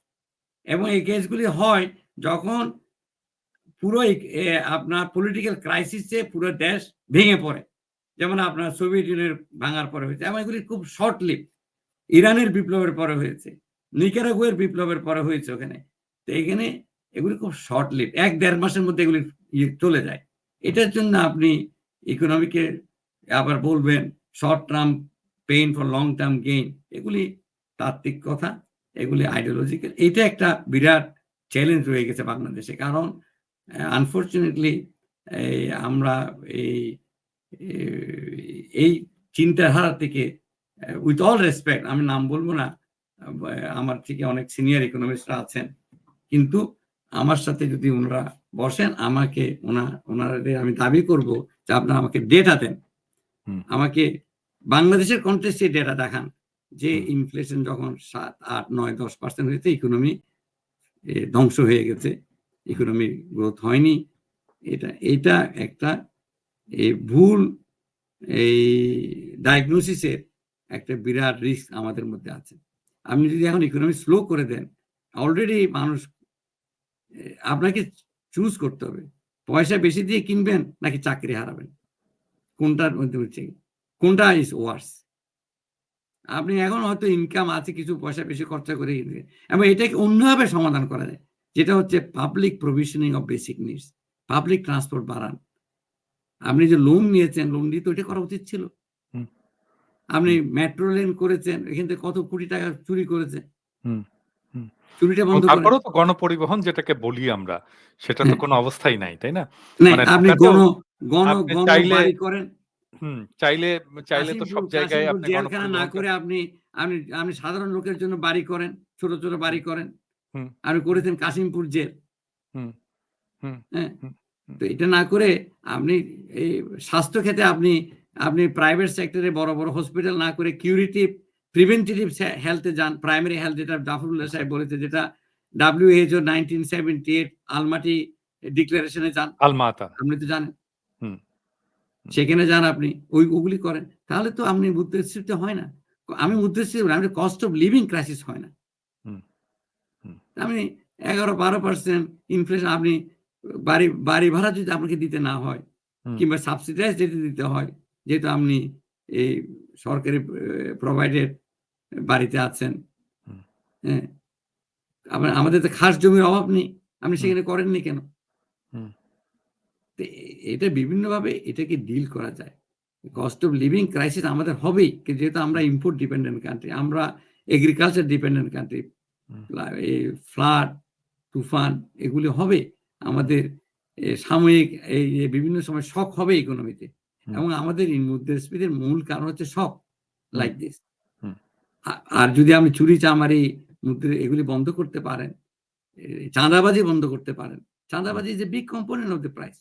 এবং এই কেসগুলি হয় যখন পুরো আপনার পলিটিক্যাল ক্রাইসিসে পুরো দেশ ভেঙে পড়ে, যেমন আপনার সোভিয়েত ইউনিয়ন ভাঙার পরে হয়েছে। এবং এগুলি খুব শর্ট লিভ। ইরানের বিপ্লবের পরে হয়েছে, নিকারাগুয়ের বিপ্লবের পরে হয়েছে ওখানে। তো এখানে এগুলি খুব শর্ট লিভ, 1-1.5 মাসের মধ্যে এগুলি চলে যায়। এটার জন্য আপনি ইকোনমিকে আবার বলবেন short term pain for long term gain, এগুলি তাত্ত্বিক কথা, এগুলি আইডিওলজিক্যাল। এটা একটা বিরাট চ্যালেঞ্জ রয়ে গেছে বাংলাদেশে। কারণ আনফরচুনেটলি আমরা এই এই চিন্তাধারা থেকে উইথ অল রেসপেক্ট, আমি নাম বলবো না, আমার থেকে অনেক সিনিয়র ইকোনমিস্টরা আছেন, কিন্তু আমার সাথে যদি ওনারা বসেন, আমাকে ওনাদের আমি দাবি করব যে আপনারা আমাকে ডেটা দেন, আমাকে বাংলাদেশের কন্টেক্সটে ডেটা দেখান যে ইনফ্লেশন যখন 7, 8, 9, 10% হয়েছে, ইকোনমি ধ্বংস হয়ে গেছে, ইকোনমি গ্রোথ হয়নি। এটা একটা ভুল এই ডায়াগনোসিসের একটা বিরাট রিস্ক আমাদের মধ্যে আছে। আপনি যদি এখন ইকোনমি স্লো করে দেন, অলরেডি মানুষ, আপনাকে চুজ করতে হবে, পয়সা বেশি দিয়ে কিনবেন নাকি চাকরি হারাবেন, কোনটার মধ্যে হচ্ছে, কোনটা ইজ ওয়ার্স। আপনি এখন হয়তো ইনকাম আছে, কিছু পয়সা বেশি খরচা করে এবং এটাকে অন্যভাবে সমাধান করা যায়, যেটা হচ্ছে public provisioning of basic needs, public transport বাড়ান। আপনি যে লোন নিয়েছেন, লোন দিয়ে তো এটা করা উচিত ছিল। আপনি মেট্রো রেল করেছেন, এখান থেকে কত কোটি টাকা চুরি করেছেন, চুরিটা বন্ধ করেন। তারপরেও তো গণপরিবহন যেটাকে বলি আমরা, সেটা তো কোনো অবস্থাই নাই, তাই না? মানে আপনি আপনি গণ চাইলে বাড়ি করেন, চাইলে তো সব জায়গায় কাশিমপুর আপনি জেলখানা না গণপরিবহন করে আপনি সাধারণ লোকের জন্য বাড়ি করেন, ছোট ছোট বাড়ি করেন। হুম, আপনি করেছেন কাশিমপুর জেল। হুম, হুম, হ্যাঁ, হুম, তো এটা না করে আপনি এই স্বাস্থ্য ক্ষেত্রে আপনি প্রাইভেট সেক্টরে বড় বড় হসপিটাল না করে কিউরেটিভ প্রিভেন্টিভ হেলথে যান, প্রাইমারি হেলথ, যেটা জাফরুল্লাহ সাহেব বলেছে, যেটা WHO 1978 আলমাটি ডিক্লারেশনে যান, আলমাতা। আপনি তো জানেন, হুম, সেখানে যান, আপনি ওগুলি করেন, তাহলে তো আপনি মুদ্রাস্ফীতি হয় না। আমি মুদ্রাস্ফীতি, আমি কস্ট অফ লিভিং ক্রাইসিস হয় না। হুম, হুম, আপনি 11-12% ইনফ্লেশন, আপনি বাড়ি ভাড়া যদি আপনাকে দিতে না হয়, কিংবা সাবসিডাইজ যদি দিতে হয়, যেহেতু আপনি এই সরকারি প্রোভাইডেড বাড়িতে আছেন, হ্যাঁ, আমাদের তো খাস জমির অভাব নেই, আপনি সেখানে করেননি কেন? তো এটা বিভিন্নভাবে এটাকে ডিল করা যায়। কস্ট অফ লিভিং ক্রাইসিস আমাদের হবেই, যেহেতু আমরা ইম্পোর্ট ডিপেন্ডেন্ট কান্ট্রি, আমরা এগ্রিকালচার ডিপেন্ডেন্ট কান্ট্রি। এই ফ্লাড, তুফান, এগুলি হবে আমাদের সাময়িক, এই যে বিভিন্ন সময় শক হবে ইকোনমিতে, এবং আমাদের এই মুদ্রাস্ফীতির মূল কারণ হচ্ছে শক লাইক দিস। আর যদি আপনি চুরি চামারি এগুলি বন্ধ করতে পারেন, চাঁদাবাজি বন্ধ করতে পারেন, চাঁদাবাজি is a big component of the price.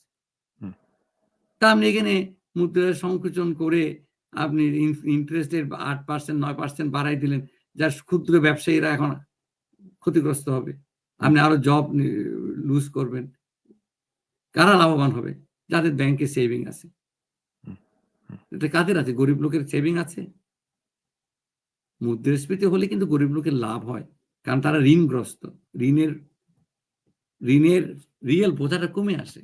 তা আপনি এখানে মুদ্রা সংকোচন করে আপনি ইন্টারেস্টের 8%, 9% বাড়াই দিলেন, যার ক্ষুদ্র ব্যবসায়ীরা এখন ক্ষতিগ্রস্ত হবে, আপনি আরো জব লুজ করবেন। কারা লাভবান হবে? যাদের ব্যাংকে সেভিং আছে। এটা কাদের আছে? গরিব লোকের সেভিং আছে। মুদ্রাস্ফীতি হলে কিন্তু গরিব লোকের লাভ হয়, কারণ তারা ঋণগ্রস্ত, ঋণের রিয়েল বোঝাটা কমে আসে,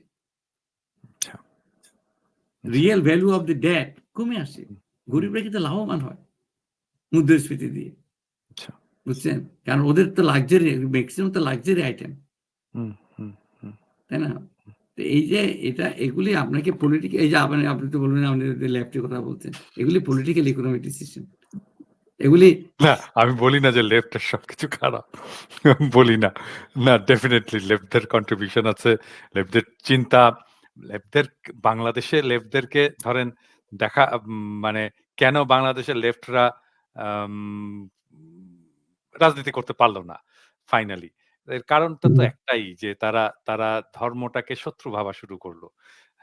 real value of the debt কমে আসে, গরিবরা কিন্তু লাভবান হয় মুদ্রাস্ফীতি দিয়ে, বুঝছেন? কারণ ওদের তো লাক্সারি, ম্যাক্সিমাম তো লাক্সারি আইটেম, তাই না? তো এই যে এগুলি আপনাকে পলিটিক্যাল, এই যে আপনি তো বলবেন আপনি লেফটের কথা বলছেন, এগুলি পলিটিক্যাল ইকোনমিক ডিসিশন, এগুলি। না, আমি বলি না যে লেফটের সবকিছু খারাপ, বলি না। না, ডেফিনেটলি লেফটদের কন্ট্রিবিউশন আছে, লেফটদের চিন্তা, বাংলাদেশে লেফটদেরকে ধরেন দেখা, মানে কেন বাংলাদেশের লেফটরা রাজনীতি করতে পারল না ফাইনালি, এর কারণটা তো একটাই, যে তারা তারা ধর্মটাকে শত্রু ভাবা শুরু করলো,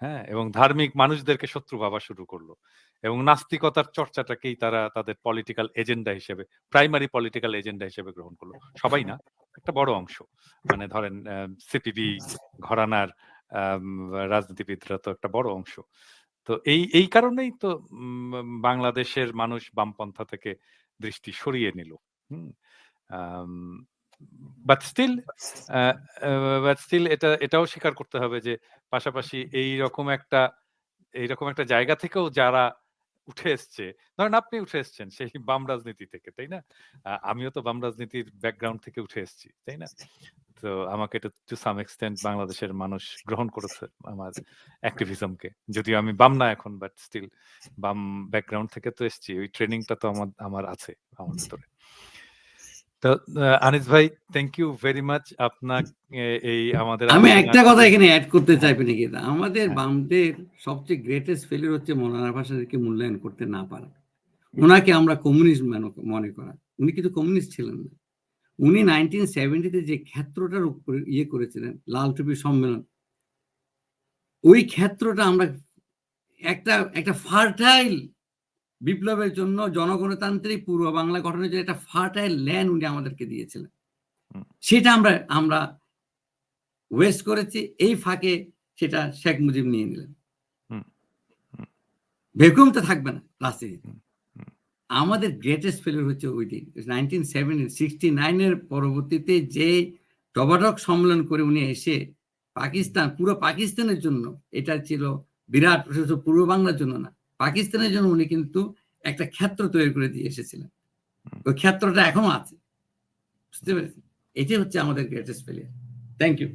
হ্যাঁ, এবং ধার্মিক মানুষদেরকে শত্রু ভাবা শুরু করলো, এবং নাস্তিকতার চর্চাটাকেই তারা তাদের পলিটিক্যাল এজেন্ডা হিসেবে, প্রাইমারি পলিটিক্যাল এজেন্ডা হিসেবে গ্রহণ করলো। সবাই না, একটা বড় অংশ, মানে ধরেন সিপিবি ঘরানার রাজনীতিবিদরা তো একটা বড় অংশ। তো এই কারণেই তো বাংলাদেশের মানুষ বামপন্থা থেকে দৃষ্টি সরিয়ে নিল। বাট স্টিল এটাও স্বীকার করতে হবে যে পাশাপাশি এইরকম একটা জায়গা থেকেও যারা উঠে এসছে, ধরেন আপনি উঠে এসছেন সেই বাম রাজনীতি থেকে, তাই না? আমিও তো বাম রাজনীতির ব্যাকগ্রাউন্ড থেকে উঠে এসেছি, তাই না? তো আমাকে এটা টু সাম এক্সটেন্ট বাংলাদেশের মানুষ গ্রহণ করেছে আমার অ্যাক্টিভিজমকে। যদিও আমি বাম না এখন, বাট স্টিল বাম ব্যাকগ্রাউন্ড থেকে তো এসেছি। ওই ট্রেনিংটা তো আমার আছে আমার ভিতরে। তো আনিস ভাই, থ্যাংক ইউ ভেরি মাচ আপনাকে এই আমাদের আমি আলোচনায় একটা কথা আপনাকে এখানে অ্যাড করতে হ্যাঁ, চাইবো নাকি, আমাদের হ্যাঁ, বামদের সবচেয়ে গ্রেটেস্ট ফেলিয়ার হচ্ছে মৌলানা ভাসানীকে মূল্যায়ন করতে না পারা। ওনাকে আমরা কমিউনিস্ট মনে করা। উনি কিন্তু কমিউনিস্ট ছিলেন না। উনি 1970 যে ক্ষেত্রটার উপরে ইয়ে করেছিলেন, লাল টুপি সম্মেলন, ওই ক্ষেত্রটা আমরা একটা ফার্টাইল বিপ্লবের জন্য, জনগণতান্ত্রিক পূর্ব বাংলা গঠনের জন্য একটা ফার্টাইল ল্যান্ড উনি আমাদেরকে দিয়েছিলেন। হুম, সেটা আমরা ওয়েস্ট করেছি। এই ফাঁকে সেটা শেখ মুজিব নিয়ে নিলেন। হুম, হুম, ভ্যাকুয়াম তো থাকবে না রাজনীতিতে। হুম, হুম, আমাদের গ্রেটেস্ট ফেলিয়ার হচ্ছে ওই দিন 1969 পরবর্তীতে যে টবাটক সম্মেলন করে উনি এসে পাকিস্তান, পুরো পাকিস্তানের জন্য এটা ছিল বিরাট, শুধু পূর্ব বাংলার জন্য না, পাকিস্তানের জন্য উনি কিন্তু একটা ক্ষেত্র তৈরি করে দিয়ে এসেছিলেন। হুম। ওই ক্ষেত্রটা এখনো আছে, বুঝতে পেরেছেন? এটাই হচ্ছে আমাদের greatest failure. Thank you.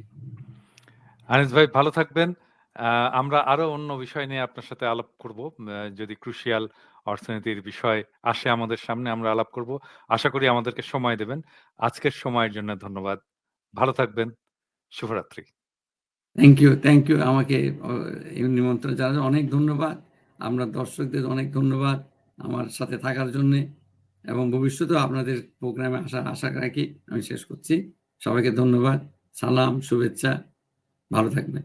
Anis ভাই ভালো থাকবেন। আমরা আরো অন্য বিষয় নিয়ে আপনার সাথে আলাপ করব। যদি ক্রুশিয়াল অর্থনীতির বিষয় আসে আমাদের সামনে আমরা আলাপ করব। আশা করি আমাদেরকে সময় দেবেন। আজকের সময়ের জন্য ধন্যবাদ। ভালো থাকবেন। শুভরাত্রি। থ্যাংক ইউ আমাকে এই নিমন্ত্রণ জানানোর অনেক ধন্যবাদ। আমরা দর্শকদের অনেক ধন্যবাদ আমার সাথে থাকার জন্যে, এবং ভবিষ্যতেও আপনাদের প্রোগ্রামে আশা রাখি। আমি শেষ করছি। সবাইকে ধন্যবাদ। সালাম, শুভেচ্ছা। ভালো থাকবেন।